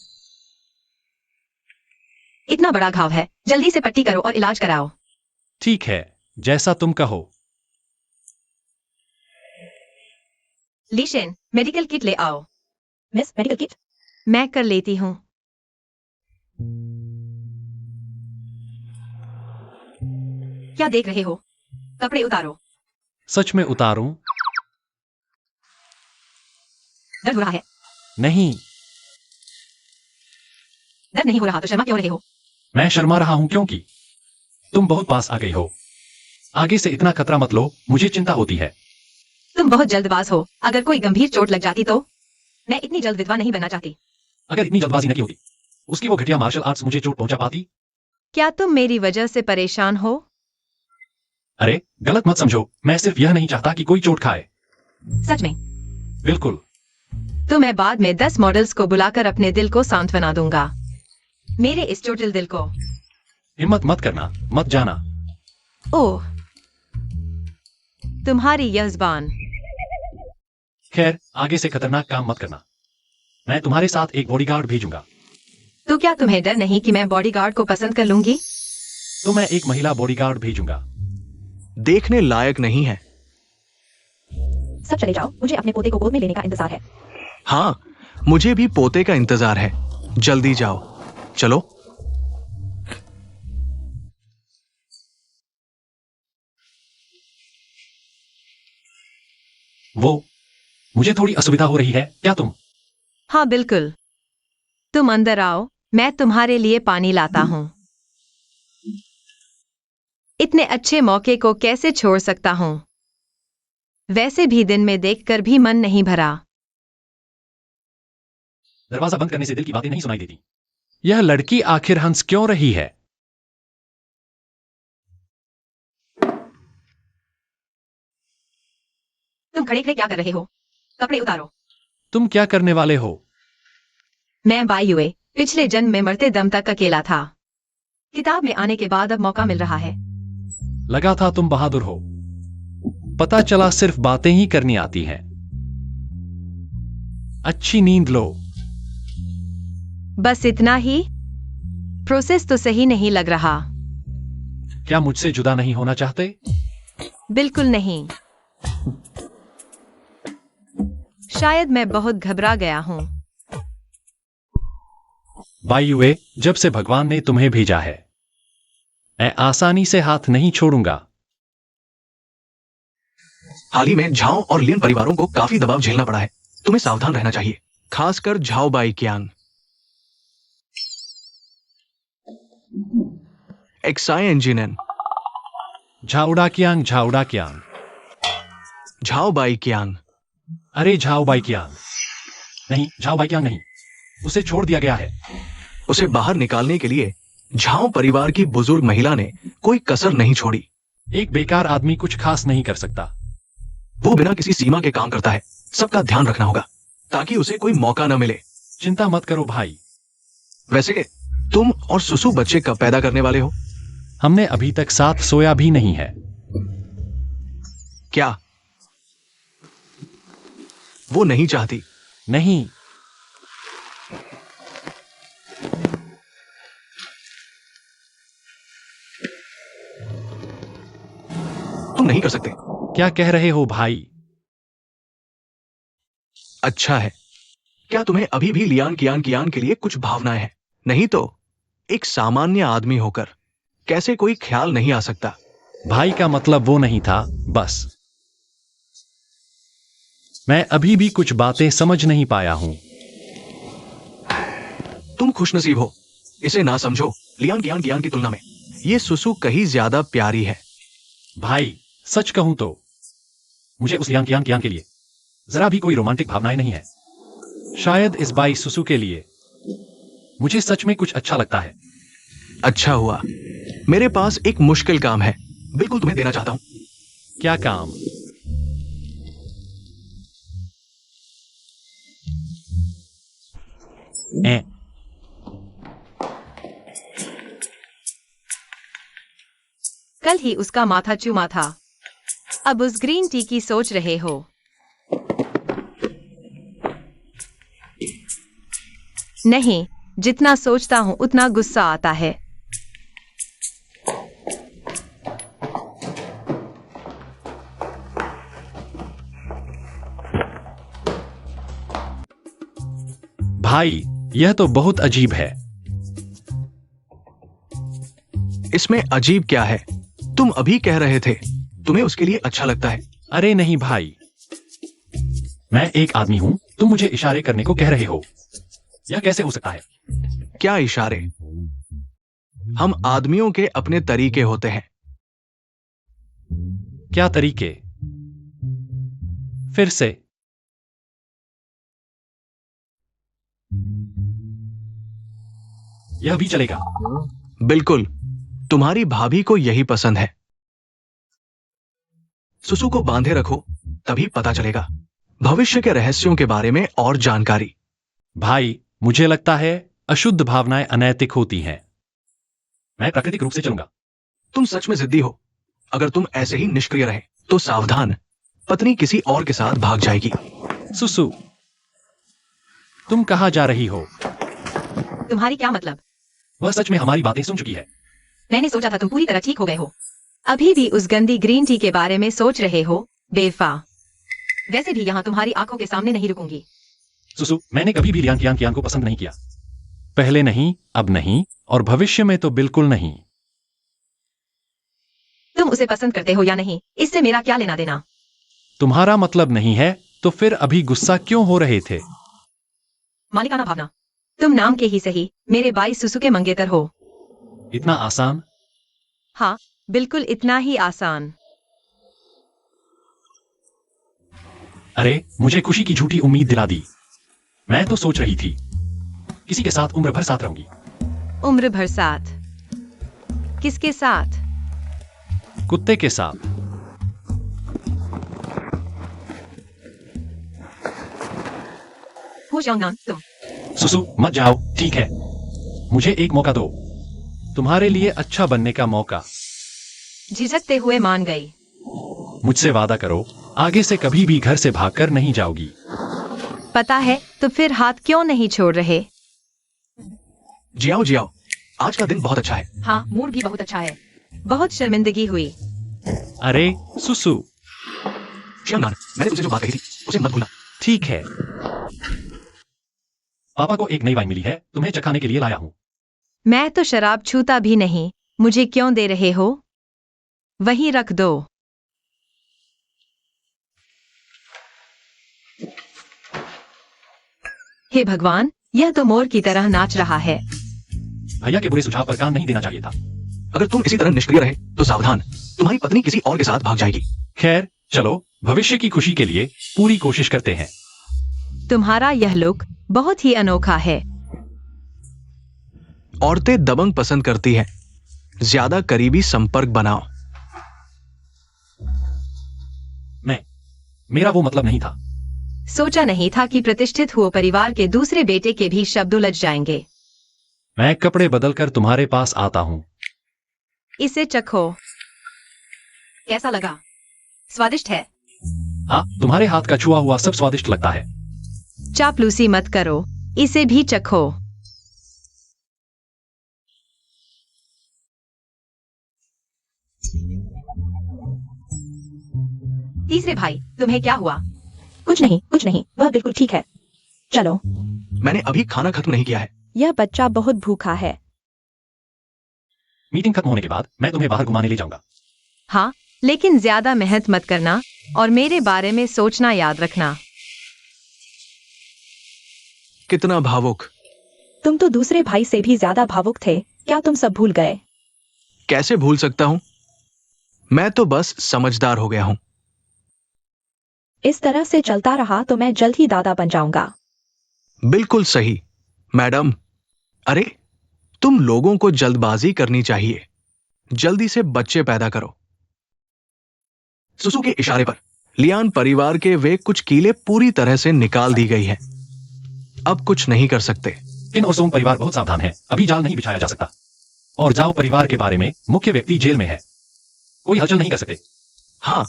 इतना बड़ा घाव है, जल्दी से पट्टी करो और इलाज कराओ। ठीक है, जैसा तुम कहो। लीशेन, मेडिकल किट ले आओ। Miss, medical kit? मैं कर लेती हूँ। क्या देख रहे हो? कपड़े उतारो। सच में उतारूं? दर्द हो रहा है? नहीं। दर्द नहीं हो रहा तो शर्मा क्यों रहे हो? मैं शर्मा रहा हूं क्योंकि तुम बहुत पास आ गई हो। आगे से इतना खतरा मत लो, मुझे चिंता होती है। तुम बहुत जल्दबाज हो। अगर कोई गंभीर चोट लग जाती तो? मैं इतनी जल्द विधवा नहीं बनना चाहती। अगर इतनी जल्दबाजी नहीं होती, उसकी वो घटिया मार्शल आर्ट्स मुझे चोट पहुंचा पाती? क्या तुम मेरी वजह से परेशान हो? अरे, गलत मत समझो, मैं सिर्फ यह नहीं चाहता कि कोई चोट खाए। सच में? बिल्कुल। तो मैं बाद में 10 मॉडल्स को बुलाकर अपने दिल को सांत्वना दूंगा। मेरे इस चोटिल दिल को। हिम्मत मत करना, मत जाना। ओह, तुम्हारी यह ज़बान। खैर, आगे से खतरनाक काम मत करना। मैं तुम्हारे साथ एक बॉडीगार्ड भेजूंगा। तो क्या तुम्हें डर नहीं कि मैं बॉडीगार्ड को पसंद कर लूंगी? तो मैं एक महिला बॉडीगार्ड भेजूंगा। देखने लायक नहीं है। सब चले जाओ, मुझे अपने पोते को गोद में लेने का इंतजार है। हाँ, मुझे भी पोते का इंतजार है। जल्दी जाओ, चलो। मुझे थोड़ी असुविधा हो रही है, क्या तुम? हाँ बिल्कुल। तुम अंदर आओ, मैं तुम्हारे लिए पानी लाता हूँ। इतने अच्छे मौके को कैसे छोड़ सकता हूँ? वैसे भी दिन में देखकर भी मन नहीं भरा। दरवाजा बंद करने से दिल की बातें नहीं सुनाई देती। यह लड़की आखिर हंस क्यों रही है? तुम खड़े खड़े क्या कर रहे हो? कपड़े उतारो। तुम क्या करने वाले हो? मैं बायुए पिछले जन्म में मरते दम तक अकेला था। किताब में आने के बाद अब मौका मिल रहा है। लगा था तुम बहादुर हो। पता चला सिर्फ बातें ही करनी आती हैं। अच्छी नींद लो। बस इतना ही? प्रोसेस तो सही नहीं लग रहा। क्या मुझसे जुदा नहीं होना चाहते? बिल्कुल नहीं। शायद मैं बहुत घबरा गया हूं। बायुए, जब से भगवान ने तुम्हें भेजा है, मैं आसानी से हाथ नहीं छोड़ूंगा। हाल ही में झाओ और लियन परिवारों को काफी दबाव झेलना पड़ा है। तुम्हें सावधान रहना चाहिए, खासकर झाओ बाई क्यांग। एक्साई engineer Zhaoda Qiang, Zhaoda Qiang. Zhao Bai Qiang. अरे झाओ बाई क्यांग नहीं, झाओ बाई क्यांग नहीं, उसे छोड़ दिया गया है। उसे बाहर निकालने के लिए झाओ परिवार की बुजुर्ग महिला ने कोई कसर नहीं छोड़ी। एक बेकार आदमी कुछ खास नहीं कर सकता। वो बिना किसी सीमा के काम करता है। सबका ध्यान रखना होगा ताकि उसे कोई मौका न मिले। चिंता मत करो भाई। वैसे तुम और सुसु बच्चे कब पैदा करने वाले हो? हमने अभी तक साथ सोया भी नहीं है। क्या? वो नहीं चाहती। नहीं, तुम नहीं कर सकते। क्या कह रहे हो भाई? अच्छा है। क्या तुम्हें अभी भी लियान कियान कियान के लिए कुछ भावनाएं हैं? नहीं तो एक सामान्य आदमी होकर कैसे कोई ख्याल नहीं आ सकता? भाई का मतलब वो नहीं था, बस मैं अभी भी कुछ बातें समझ नहीं पाया हूं। तुम खुशनसीब हो। इसे ना समझो। लियान कियान कियान की तुलना में ये सुसु कहीं ज्यादा प्यारी है। भाई सच कहूं तो मुझे उस लियांग कियांग कियांग के लिए जरा भी कोई रोमांटिक भावनाएं नहीं है। शायद इस बाई सुसु के लिए मुझे सच में कुछ अच्छा लगता है। अच्छा हुआ। मेरे पास एक मुश्किल काम है, बिल्कुल तुम्हें देना चाहता हूं। क्या काम? ए, कल ही उसका माथा चूमा था, अब उस ग्रीन टी की सोच रहे हो। नहीं, जितना सोचता हूं उतना गुस्सा आता है। भाई यह तो बहुत अजीब है। इसमें अजीब क्या है? तुम अभी कह रहे थे तुम्हें उसके लिए अच्छा लगता है। अरे नहीं भाई, मैं एक आदमी हूं, तुम मुझे इशारे करने को कह रहे हो। यह कैसे हो सकता है? क्या इशारे? हम आदमियों के अपने तरीके होते हैं। क्या तरीके? फिर से। यह भी चलेगा। बिल्कुल, तुम्हारी भाभी को यही पसंद है। सुसु को बांधे रखो, तभी पता चलेगा भविष्य के रहस्यों के बारे में और जानकारी। भाई मुझे लगता है अशुद्ध भावनाएं अनैतिक होती हैं। मैं प्राकृतिक रूप से चलूंगा। तुम सच में जिद्दी हो। अगर तुम ऐसे ही निष्क्रिय रहे तो सावधान, पत्नी किसी और के साथ भाग जाएगी। सुसु, तुम कहां जा रही हो? तुम्हारी क्या मतलब? वह सच में हमारी बातें सुन चुकी है। मैंने सोचा था तुम पूरी तरह ठीक हो गए हो। अभी भी उस गंदी ग्रीन टी के बारे में सोच रहे हो, बेवफा। वैसे भी यहाँ तुम्हारी आंखों के सामने नहीं रुकूंगी। सुसु, मैंने कभी भी लियांग कियांग को पसंद नहीं किया। पहले नहीं, अब नहीं, और भविष्य में तो बिल्कुल नहीं। तुम उसे पसंद करते हो या नहीं, इससे मेरा क्या लेना देना? तुम्हारा मतलब नहीं है तो फिर अभी गुस्सा क्यों हो रहे थे? मालिकाना भावना। तुम नाम के ही सही मेरे बाई सुसु के मंगेतर हो। इतना आसान? हाँ, बिल्कुल इतना ही आसान। अरे मुझे खुशी की झूठी उम्मीद दिला दी। मैं तो सोच रही थी किसी के साथ उम्र भर साथ रहूंगी। उम्र भर साथ? किसके साथ? कुत्ते के साथ। हो जाओ ना तुम। सुसु मत जाओ, ठीक है? मुझे एक मौका दो, तुम्हारे लिए अच्छा बनने का मौका। झिझकते हुए मान गई। मुझसे वादा करो, आगे से कभी भी घर से भागकर नहीं जाओगी। पता है, तो फिर हाथ क्यों नहीं छोड़ रहे? जियाओ जियाओ, आज का दिन बहुत अच्छा है। हाँ, मूड भी बहुत अच्छा है। बहुत शर्मिंदगी हुई। अरे सुसु। श्यामनान, मैंने तुमसे जो बात कही थी उसे मत भूलना। ठीक है। पापा को एक नई वाइन मिली है, तुम्हें चखाने के लिए लाया हूं। मैं तो शराब छूता भी नहीं, मुझे क्यों दे रहे हो? वहीं रख दो। हे भगवान, यह तो मोर की तरह नाच रहा है। भैया के बुरे सुझाव पर कान नहीं देना चाहिए था। अगर तुम इसी तरह निष्क्रिय रहे तो सावधान, तुम्हारी पत्नी किसी और के साथ भाग जाएगी। खैर चलो, भविष्य की खुशी के लिए पूरी कोशिश करते हैं। तुम्हारा यह लुक बहुत ही अनोखा है। औरतें दबंग पसंद करती हैं। ज्यादा करीबी संपर्क बनाओ। मेरा वो मतलब नहीं था। सोचा नहीं था कि प्रतिष्ठित हुए परिवार के दूसरे बेटे के भी शब्द उलझ जाएंगे। मैं कपड़े बदलकर तुम्हारे पास आता हूं। इसे चखो। कैसा लगा? स्वादिष्ट है। हाँ, तुम्हारे हाथ का छुआ हुआ सब स्वादिष्ट लगता है। चापलूसी मत करो, इसे भी चखो। तीसरे भाई, तुम्हें क्या हुआ? कुछ नहीं, वह बिल्कुल ठीक है। चलो। मैंने अभी खाना खत्म नहीं किया है। यह बच्चा बहुत भूखा है। मीटिंग खत्म होने के बाद मैं तुम्हें बाहर घुमाने ले जाऊंगा। हाँ, लेकिन ज्यादा मेहनत मत करना और मेरे बारे में सोचना याद रखना। कितना भावुक। तुम तो दूसरे भाई से भी ज्यादा भावुक थे, क्या तुम सब भूल गए? कैसे भूल सकता हूं? मैं तो बस समझदार हो गया हूं। इस तरह से चलता रहा तो मैं जल्द ही दादा बन जाऊंगा। बिल्कुल सही, मैडम। अरे, तुम लोगों को जल्दबाजी करनी चाहिए। जल्दी से बच्चे पैदा करो। सुसु के इशारे पर लियान परिवार के वे कुछ कीले पूरी तरह से निकाल दी गई है। अब कुछ नहीं कर सकते। इन और सोम परिवार बहुत सावधान है, अभी जाल नहीं बिछाया जा सकता। और जाओ परिवार के बारे में, मुख्य व्यक्ति जेल में है, कोई हलचल नहीं कर सकते। हाँ,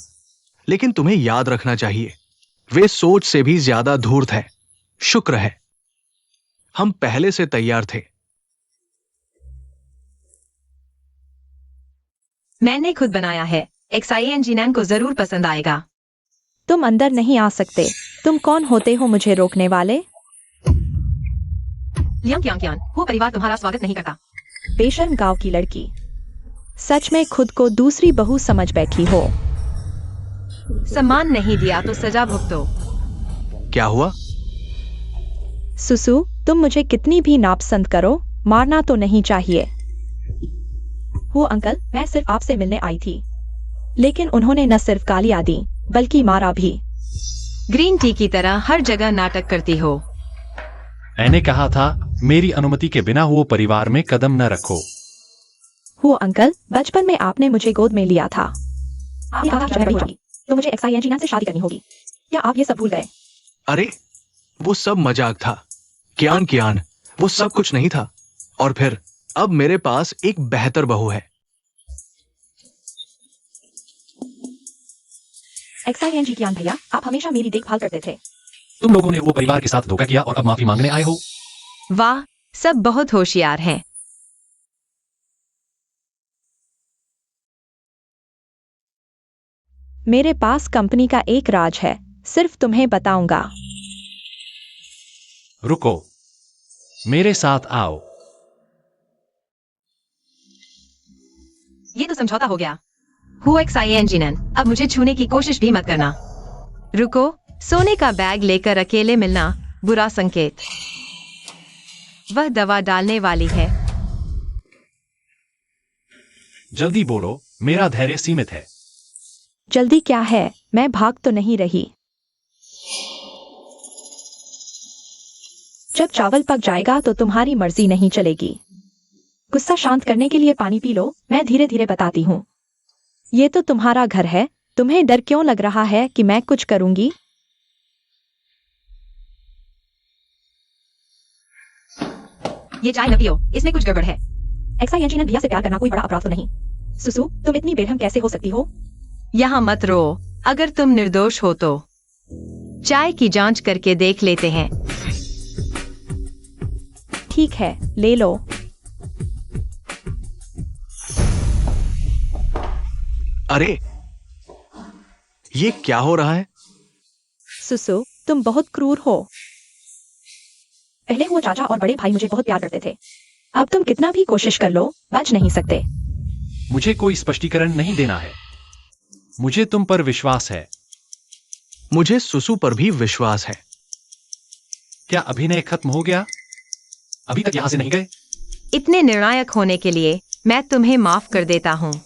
लेकिन तुम्हें याद रखना चाहिए, वे सोच से भी ज्यादा धूर्त है। शुक्र है हम पहले से तैयार थे। मैंने खुद बनाया है, XIN जिनैन को जरूर पसंद आएगा। तुम अंदर नहीं आ सकते। तुम कौन होते हो मुझे रोकने वाले? लियांग, वो परिवार तुम्हारा स्वागत नहीं करता। बेशर्म गांव की लड़की, सच में खुद को दूसरी बहू समझ बैठी हो। सम्मान नहीं दिया तो सजा भुगतो। क्या हुआ? सुसु, तुम मुझे कितनी भी नापसंद करो, मारना तो नहीं चाहिए। वो अंकल, मैं सिर्फ आपसे मिलने आई थी, लेकिन उन्होंने न सिर्फ गालियां दी बल्कि मारा भी। ग्रीन टी की तरह हर जगह नाटक करती हो। मैंने कहा था मेरी अनुमति के बिना वो परिवार में कदम न रखो। वो अंकल, बचपन में आपने मुझे गोद में लिया था। आपने कहा कि मैं बड़ी होगी तो मुझे XIN जिनैन से शादी करनी होगी। क्या आप ये सब भूल गए? अरे, वो सब मजाक था। कियान, वो सब कुछ नहीं था। और फिर अब मेरे पास एक बेहतर बहू है। XIN कियान भैया, आप हमेशा मेरी देखभाल करते थे। तुम लोगों ने वो परिवार के साथ धोखा किया और अब माफी मांगने आए हो। वाह, सब बहुत होशियार हैं। मेरे पास कंपनी का एक राज है, सिर्फ तुम्हें बताऊंगा। रुको, मेरे साथ आओ। ये तो समझौता हो गया। हु XIN जिनैन, अब मुझे छूने की कोशिश भी मत करना। रुको, सोने का बैग लेकर अकेले मिलना बुरा संकेत। वह दवा डालने वाली है। जल्दी बोलो, मेरा धैर्य सीमित है। जल्दी क्या है, मैं भाग तो नहीं रही। जब चावल पक जाएगा तो तुम्हारी मर्जी नहीं चलेगी। गुस्सा शांत करने के लिए पानी पी लो, मैं धीरे धीरे बताती हूँ। ये तो तुम्हारा घर है, तुम्हें डर क्यों लग रहा है कि मैं कुछ करूंगी? ये चाय न पियो, इसमें कुछ गड़बड़ है। XIN जिनैन भैया से प्यार करना कोई बड़ा अपराध तो नहीं। सुसु, तुम इतनी बेरहम कैसे हो सकती हो? यहाँ मत रो, अगर तुम निर्दोष हो तो। चाय की जांच करके देख लेते हैं। ठीक है, ले लो। अरे, ये क्या हो रहा है? सुसु, तुम बहुत क्रूर हो। पहले वो चाचा और बड़े भाई मुझे बहुत प्यार करते थे। अब तुम कितना भी कोशिश कर लो, बच नहीं सकते। मुझे कोई स्पष्टीकरण नहीं देना है। मुझे तुम पर विश्वास है। मुझे सुसु पर भी विश्वास है। क्या अभिनय खत्म हो गया? अभी तक यहां से नहीं गए? इतने निर्णायक होने के लिए मैं तुम्हें माफ कर देता हूँ।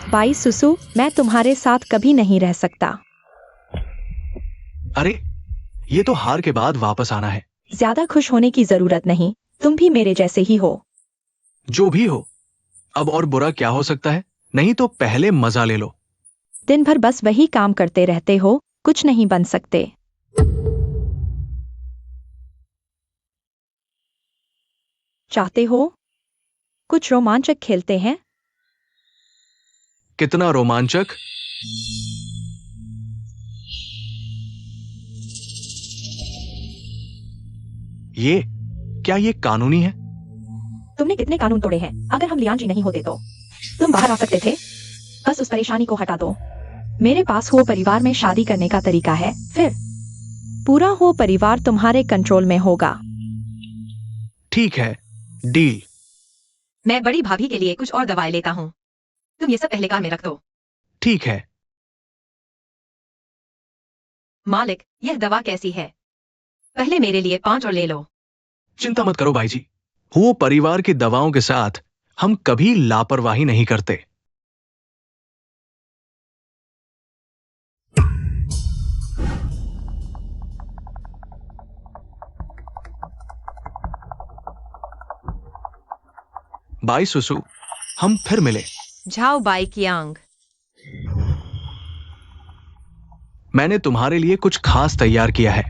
बाई सुसु, मैं तुम्हारे साथ कभी नहीं रह सकता। अरे, ये तो हार के बाद वापस आना है। ज्यादा खुश होने की जरूरत नहीं, तुम भी मेरे जैसे ही हो। जो भी हो, अब और बुरा क्या हो सकता है? नहीं तो पहले मजा ले लो। दिन भर बस वही काम करते रहते हो, कुछ नहीं बन सकते। चाहते हो कुछ रोमांचक खेलते हैं? कितना रोमांचक? क्या ये कानूनी है? तुमने कितने कानून तोड़े हैं? अगर हम लियान जी नहीं होते तो तुम बाहर आ सकते थे। बस उस परेशानी को हटा दो। मेरे पास हो परिवार में शादी करने का तरीका है, फिर पूरा हो परिवार तुम्हारे कंट्रोल में होगा। ठीक है, डील। मैं बड़ी भाभी के लिए कुछ और दवाएं लेता हूँ। तुम ये सब पहले कार में रख दो। ठीक है। मालिक, यह दवा कैसी है? पहले मेरे लिए 5 और ले लो। चिंता मत करो भाई जी, वो परिवार की दवाओं के साथ हम कभी लापरवाही नहीं करते। बाय सुसु, हम फिर मिले। Zhao Bai Qiang. मैंने तुम्हारे लिए कुछ खास तैयार किया है,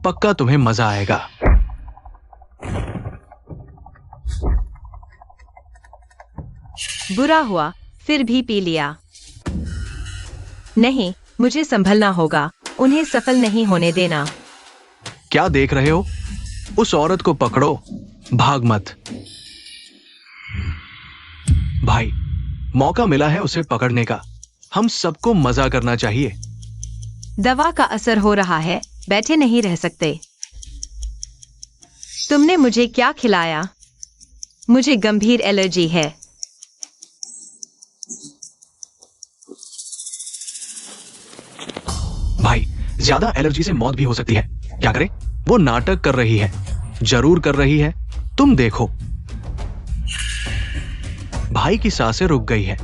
पक्का तुम्हें मजा आएगा। बुरा हुआ, फिर भी पी लिया। नहीं, मुझे संभलना होगा, उन्हें सफल नहीं होने देना। क्या देख रहे हो? उस औरत को पकड़ो, भाग मत। भाई, मौका मिला है उसे पकड़ने का, हम सबको मजा करना चाहिए। दवा का असर हो रहा है, बैठे नहीं रह सकते। तुमने मुझे क्या खिलाया? मुझे गंभीर एलर्जी है। भाई, ज्यादा एलर्जी से मौत भी हो सकती है। क्या करें? वो नाटक कर रही है, जरूर कर रही है। तुम देखो, भाई की सांसें रुक गई है।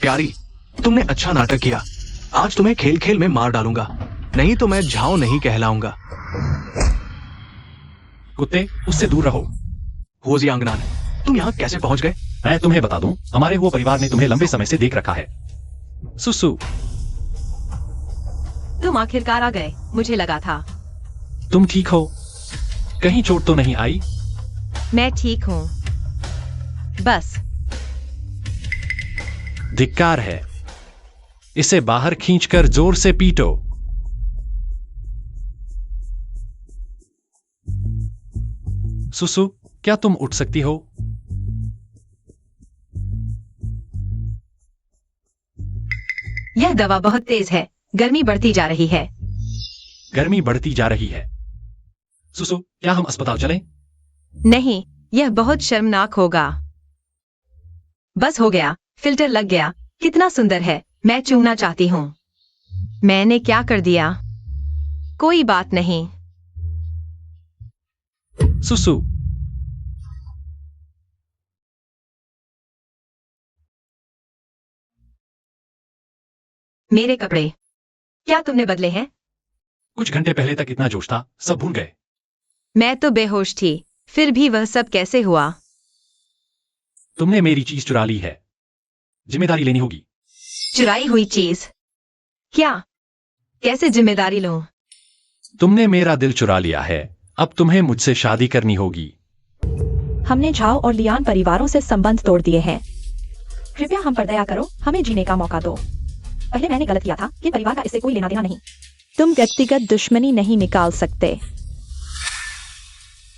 प्यारी, तुमने अच्छा नाटक किया। आज तुम्हें खेल खेल में मार डालूंगा, नहीं तो मैं झाओ नहीं कहलाऊंगा। कुत्ते, उससे दूर रहो। हो जियांगनान, तुम यहाँ कैसे पहुंच गए? मैं तुम्हें बता दूं, हमारे वो परिवार ने तुम्हें लंबे समय से देख रखा है। सुसु, तुम आखिरकार आ गए, मुझे लगा था। तुम ठीक हो? कहीं चोट तो नहीं आई? मैं ठीक हूँ। बस धिक्कार है। इसे बाहर खींचकर जोर से पीटो। सुसु, क्या तुम उठ सकती हो? यह दवा बहुत तेज है, गर्मी बढ़ती जा रही है। गर्मी बढ़ती जा रही है। सुसु, क्या हम अस्पताल चलें? नहीं, यह बहुत शर्मनाक होगा। बस हो गया, फिल्टर लग गया। कितना सुंदर है, मैं चूमना चाहती हूँ। मैंने क्या कर दिया? कोई बात नहीं। सुसु, मेरे कपड़े क्या तुमने बदले हैं? कुछ घंटे पहले तक इतना जोश था, सब भूल गए। मैं तो बेहोश थी, फिर भी वह सब कैसे हुआ? तुमने मेरी चीज चुरा ली है, जिम्मेदारी लेनी होगी। चुराई हुई चीज? क्या? कैसे जिम्मेदारी लूं? तुमने मेरा दिल चुरा लिया है, अब तुम्हें मुझसे शादी करनी होगी। हमने झाओ और लियान परिवारों से संबंध तोड़ दिए हैं। कृपया हम पर दया करो, हमें जीने का मौका दो। पहले मैंने गलत किया था, कि परिवार का इससे कोई लेना देना नहीं। तुम व्यक्तिगत दुश्मनी नहीं निकाल सकते।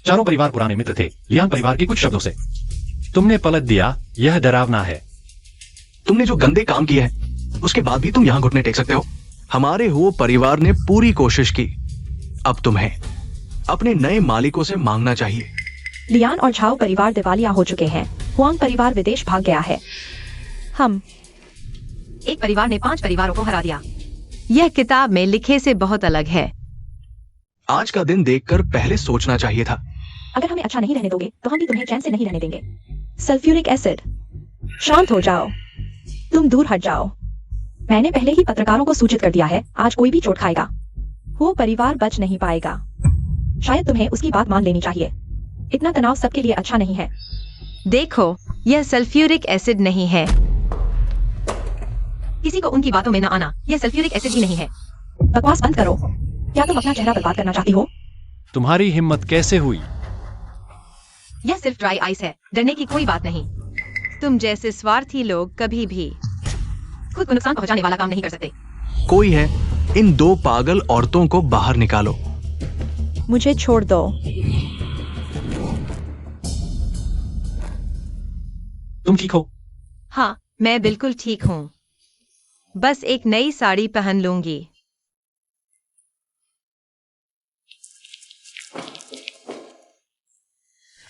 चारों परिवार पुराने मित्र थे, लियान परिवार के कुछ शब्दों से। तुमने पलट दिया, यह डरावना है। तुमने जो गंदे काम किए हैं, उसके बाद भी तुम यहाँ घुटने टेक सकते हो। हमारे हो परिवार ने पूरी कोशिश की, अब तुम्हें अपने नए मालिकों से मांगना चाहिए। लियान और झाओ परिवार दिवालिया हो चुके हैं। हुआंग परिवार विदेश भाग गया है। हम एक परिवार ने 5 परिवारों को हरा दिया। यह किताब में लिखे से बहुत अलग है। आज का दिन देखकर पहले सोचना चाहिए था। अगर हमें अच्छा नहीं रहने दोगे तो हम भी तुम्हें चैन से नहीं रहने देंगे। सल्फ्यूरिक एसिड, शांत हो जाओ। तुम दूर हट जाओ। मैंने पहले ही पत्रकारों को सूचित कर दिया है, आज कोई भी चोट खाएगा वो परिवार बच नहीं पाएगा। शायद तुम्हें उसकी बात मान लेनी चाहिए। इतना तनाव सबके लिए अच्छा नहीं है। देखो, यह सल्फ्यूरिक एसिड नहीं है। किसी को उनकी बातों में न आना, यह सल्फ्यूरिक एसिड ही नहीं है। बकवास बंद करो। क्या तुम अपना चेहरा बर्बाद करना चाहती हो? तुम्हारी हिम्मत कैसे हुई? यह सिर्फ ड्राई आइस है, डरने की कोई बात नहीं। तुम जैसे स्वार्थी लोग कभी भी खुद को नुकसान पहुंचाने वाला काम नहीं कर सकते। कोई है, इन दो पागल औरतों को बाहर निकालो। मुझे छोड़ दो। तुम ठीक हो? हाँ, मैं बिल्कुल ठीक हूँ। बस एक नई साड़ी पहन लूंगी।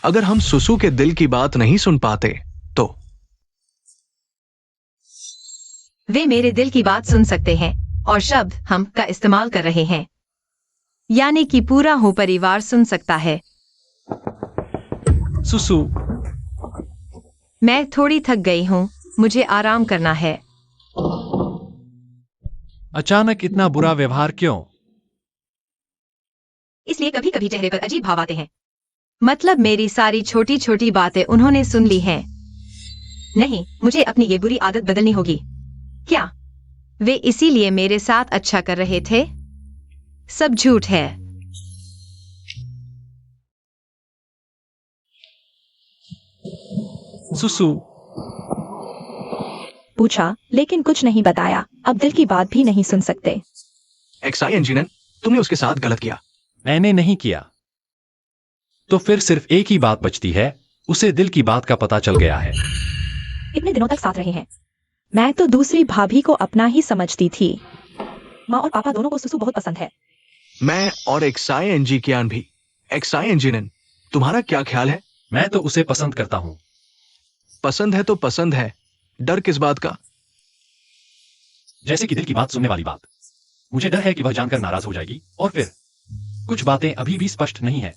अगर हम सुसु के दिल की बात नहीं सुन पाते तो वे मेरे दिल की बात सुन सकते हैं और शब्द हम का इस्तेमाल कर रहे हैं, यानी कि पूरा हो परिवार सुन सकता है। सुसु, मैं थोड़ी थक गई हूँ, मुझे आराम करना है। अचानक इतना बुरा व्यवहार क्यों? इसलिए कभी कभी चेहरे पर अजीब भाव आते हैं। मतलब मेरी सारी छोटी छोटी बातें उन्होंने सुन ली हैं। नहीं, मुझे अपनी ये बुरी आदत बदलनी होगी। क्या वे इसीलिए मेरे साथ अच्छा कर रहे थे? सब झूठ है। सुसु, पूछा लेकिन कुछ नहीं बताया। अब दिल की बात भी नहीं सुन सकते। एक्साई इंजीनियर, तुमने उसके साथ गलत किया। मैंने नहीं किया। तो फिर सिर्फ एक ही बात बचती है, उसे दिल की बात का पता चल गया है। इतने दिनों तक साथ रहे हैं। मैं तो दूसरी भाभी को अपना ही समझती थी। माँ और पापा दोनों को सुसु बहुत पसंद है। मैं और एक्साई इंजीकियान भी। एक्साई इंजीनियर, तुम्हारा क्या ख्याल है? मैं तो उसे पसंद करता हूं। पसंद है तो पसंद है, डर किस बात का? जैसे कि दिल की बात सुनने वाली बात। मुझे डर है कि वह जानकर नाराज हो जाएगी और फिर कुछ बातें अभी भी स्पष्ट नहीं है।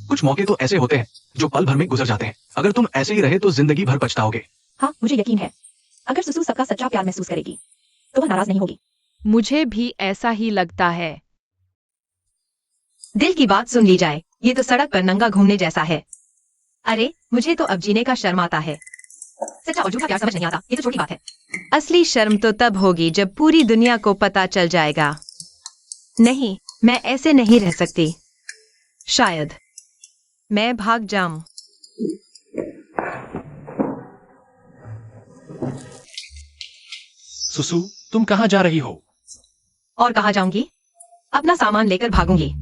कुछ मौके तो ऐसे होते हैं जो पल भर में गुजर जाते हैं। अगर तुम ऐसे ही रहे तो जिंदगी भर पछताओगे। हाँ, मुझे यकीन है अगर सुसु सबका सच्चा प्यार महसूस करेगी तो वह नाराज नहीं होगी। मुझे भी ऐसा ही लगता है। दिल की बात सुन ली जाए, ये तो सड़क पर नंगा घूमने जैसा है। अरे, मुझे तो अब जीने का शर्म आता है। सच्चा और झूठा प्यार समझ नहीं आता, ये तो छोटी बात है। असली शर्म तो तब होगी जब पूरी दुनिया को पता चल जाएगा। नहीं, मैं ऐसे नहीं रह सकती। शायद मैं भाग जाऊं। सुसु, तुम कहाँ जा रही हो? और कहाँ जाऊंगी? अपना सामान लेकर भागूंगी।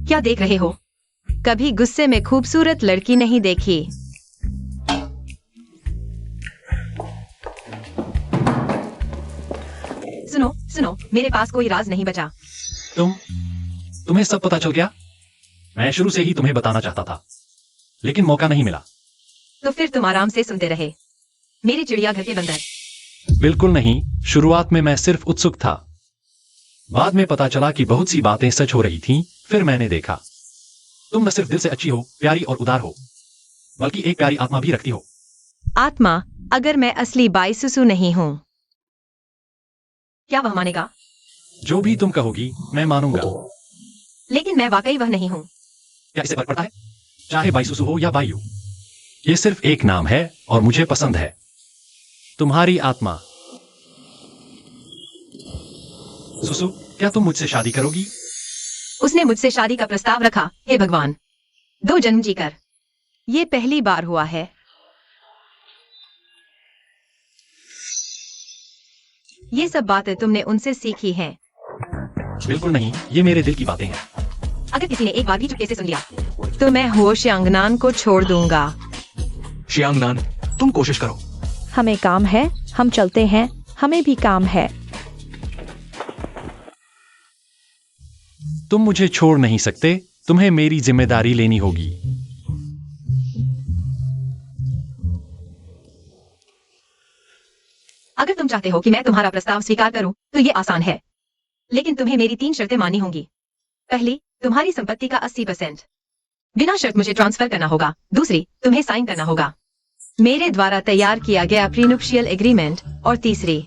क्या देख रहे हो? कभी गुस्से में खूबसूरत लड़की नहीं देखी। सुनो सुनो, मेरे पास कोई राज नहीं बचा। तुम्हें सब पता चल गया? मैं शुरू से ही तुम्हें बताना चाहता था, लेकिन मौका नहीं मिला। तो फिर तुम आराम से सुनते रहे, मेरे चिड़ियाघर के बंदर। बिल्कुल नहीं, शुरुआत में मैं सिर्फ उत्सुक था। बाद में पता चला कि बहुत सी बातें सच हो रही थीं। फिर मैंने देखा तुम न सिर्फ दिल से अच्छी हो, प्यारी और उदार हो, बल्कि एक प्यारी आत्मा भी रखती हो। आत्मा? अगर मैं असली बाई सुसु नहीं हूँ, क्या वह मानेगा? जो भी तुम कहोगी मैं मानूंगा। लेकिन मैं वाकई वह नहीं हूँ। क्या इसे फर्क पड़ता है? चाहे बाईसुसु हो या बायु, ये सिर्फ एक नाम है और मुझे पसंद है। तुम्हारी आत्मा। सुसु, क्या तुम मुझसे शादी करोगी? उसने मुझसे शादी का प्रस्ताव रखा। हे भगवान, 2 जन्म जीकर ये पहली बार हुआ है। ये सब बातें तुमने उनसे सीखी हैं? बिल्कुल नहीं, ये मेरे दिल की बातें हैं। अगर किसी ने एक बार भी चुपके से सुन लिया तो मैं हो श्यांगनान को छोड़ दूंगा। शियांगनान, तुम कोशिश करो। हमें काम है, हम चलते हैं। हमें भी काम है। तुम मुझे छोड़ नहीं सकते, तुम्हें मेरी जिम्मेदारी लेनी होगी। अगर तुम चाहते हो कि मैं तुम्हारा प्रस्ताव स्वीकार करूं तो ये आसान है, लेकिन तुम्हें मेरी 3 शर्तें माननी होंगी। पहली, तुम्हारी संपत्ति का 80% बिना शर्त मुझे ट्रांसफर करना होगा। दूसरी, तुम्हें साइन करना होगा मेरे द्वारा तैयार किया गया प्रीनुप्शियल एग्रीमेंट, और तीसरी,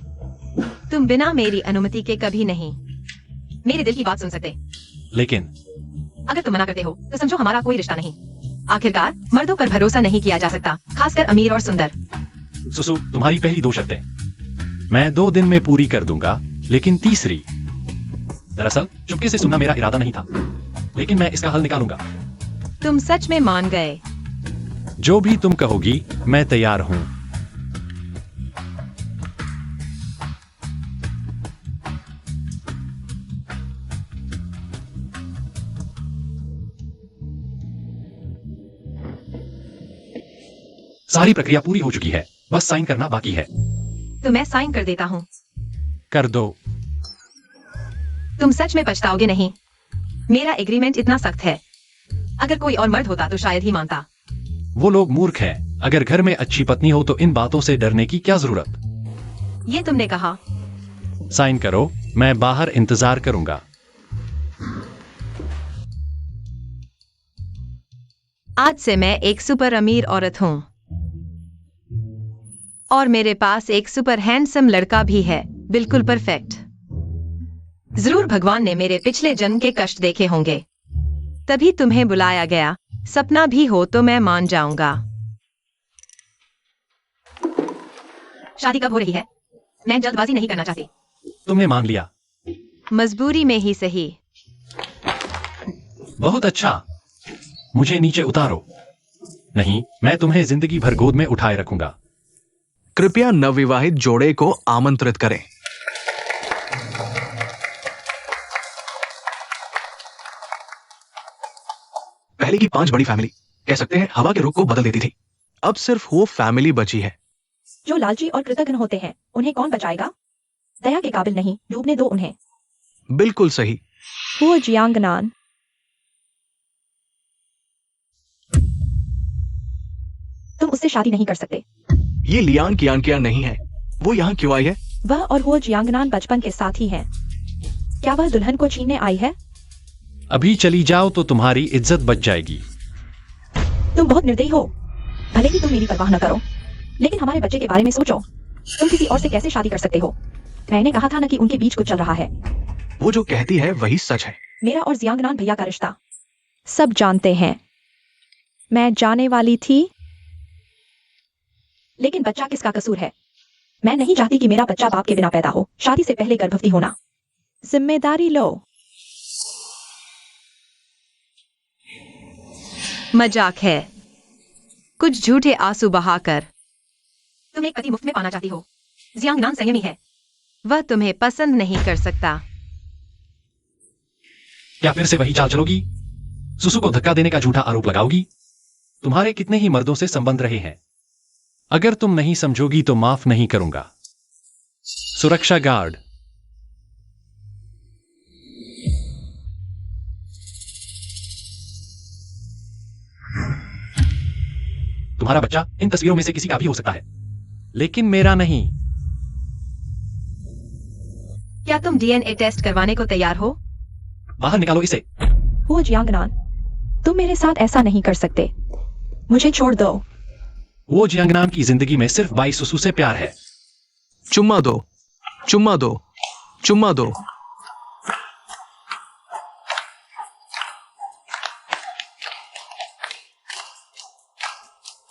तुम बिना मेरी अनुमति के कभी नहीं मेरे दिल की बात सुन सकते। लेकिन अगर तुम मना करते हो तो समझो हमारा कोई रिश्ता नहीं। आखिरकार मर्दों पर भरोसा नहीं किया जा सकता, खासकर अमीर और सुंदर। सुसु, तुम्हारी पहली 2 शर्तें मैं 2 दिन में पूरी कर दूंगा, लेकिन तीसरी, दरअसल चुपके से सुनना मेरा इरादा नहीं था, लेकिन मैं इसका हल निकालूंगा। तुम सच में मान गए? जो भी तुम कहोगी मैं तैयार हूं। सारी प्रक्रिया पूरी हो चुकी है, बस साइन करना बाकी है। तो मैं साइन कर देता हूँ। कर दो। तुम सच में पछताओगे नहीं। मेरा एग्रीमेंट इतना सख्त है, अगर कोई और मर्द होता तो शायद ही मानता। वो लोग मूर्ख हैं। अगर घर में अच्छी पत्नी हो तो इन बातों से डरने की क्या जरूरत। ये तुमने कहा। साइन करो, मैं बाहर इंतजार करूंगा। आज से मैं एक सुपर अमीर औरत हूँ, और मेरे पास एक सुपर हैंडसम लड़का भी है, बिल्कुल परफेक्ट। जरूर भगवान ने मेरे पिछले जन्म के कष्ट देखे होंगे, तभी तुम्हें बुलाया गया। सपना भी हो तो मैं मान जाऊंगा। शादी कब हो रही है? मैं जल्दबाजी नहीं करना चाहती। तुमने मान लिया। मजबूरी में ही सही। बहुत अच्छा, मुझे नीचे उतारो। नहीं, मैं तुम्हें जिंदगी भर गोद में उठाए रखूंगा। कृपया नवविवाहित जोड़े को आमंत्रित करें। पहले की 5 बड़ी फैमिली कह सकते हैं हवा के रुख को बदल देती थी। अब सिर्फ वो फैमिली बची है। जो लालची और कृतघ्न होते हैं उन्हें कौन बचाएगा? दया के काबिल नहीं, डूबने दो उन्हें। बिल्कुल सही। हुओ जियांगनान। तुम उससे शादी नहीं कर सकते। ये लियान कियान नहीं है। वो यहाँ क्यों आई है? वह और हुओ जियांगनान बचपन के साथी हैं। क्या वह दुल्हन को छीनने आई है? अभी चली जाओ तो तुम्हारी इज्जत बच जाएगी। तुम बहुत निर्दयी हो। भले ही तुम मेरी परवाह न करो, लेकिन हमारे बच्चे के बारे में सोचो। तुम किसी और से कैसे शादी कर सकते हो? मैंने कहा था ना कि उनके बीच कुछ चल रहा है। वो जो कहती है वही सच है। मेरा और जियांगनान भैया का रिश्ता सब जानते हैं। मैं जाने वाली थी, लेकिन बच्चा किसका कसूर है? मैं नहीं चाहती कि मेरा बच्चा बाप के बिना पैदा हो। शादी से पहले गर्भवती होना। जिम्मेदारी लो। मजाक है, कुछ झूठे आंसू बहाकर। तुम एक पति मुफ्त में पाना चाहती हो। जियांगनान संयमी है, वह तुम्हें पसंद नहीं कर सकता। क्या फिर से वही चाल चलोगी? सुसु को धक्का देने का झूठा आरोप लगाओगी? तुम्हारे कितने ही मर्दों से संबंध रहे हैं। अगर तुम नहीं समझोगी तो माफ नहीं करूंगा। सुरक्षा गार्ड। तुम्हारा बच्चा इन तस्वीरों में से किसी का भी हो सकता है, लेकिन मेरा नहीं। क्या तुम डीएनए टेस्ट करवाने को तैयार हो? बाहर निकालो इसे। हुओ जियांगनान, तुम मेरे साथ ऐसा नहीं कर सकते। मुझे छोड़ दो। वो जियांगनान की जिंदगी में सिर्फ बाई सुसु से प्यार है। चुम्मा दो, चुम्मा दो, चुम्मा दो।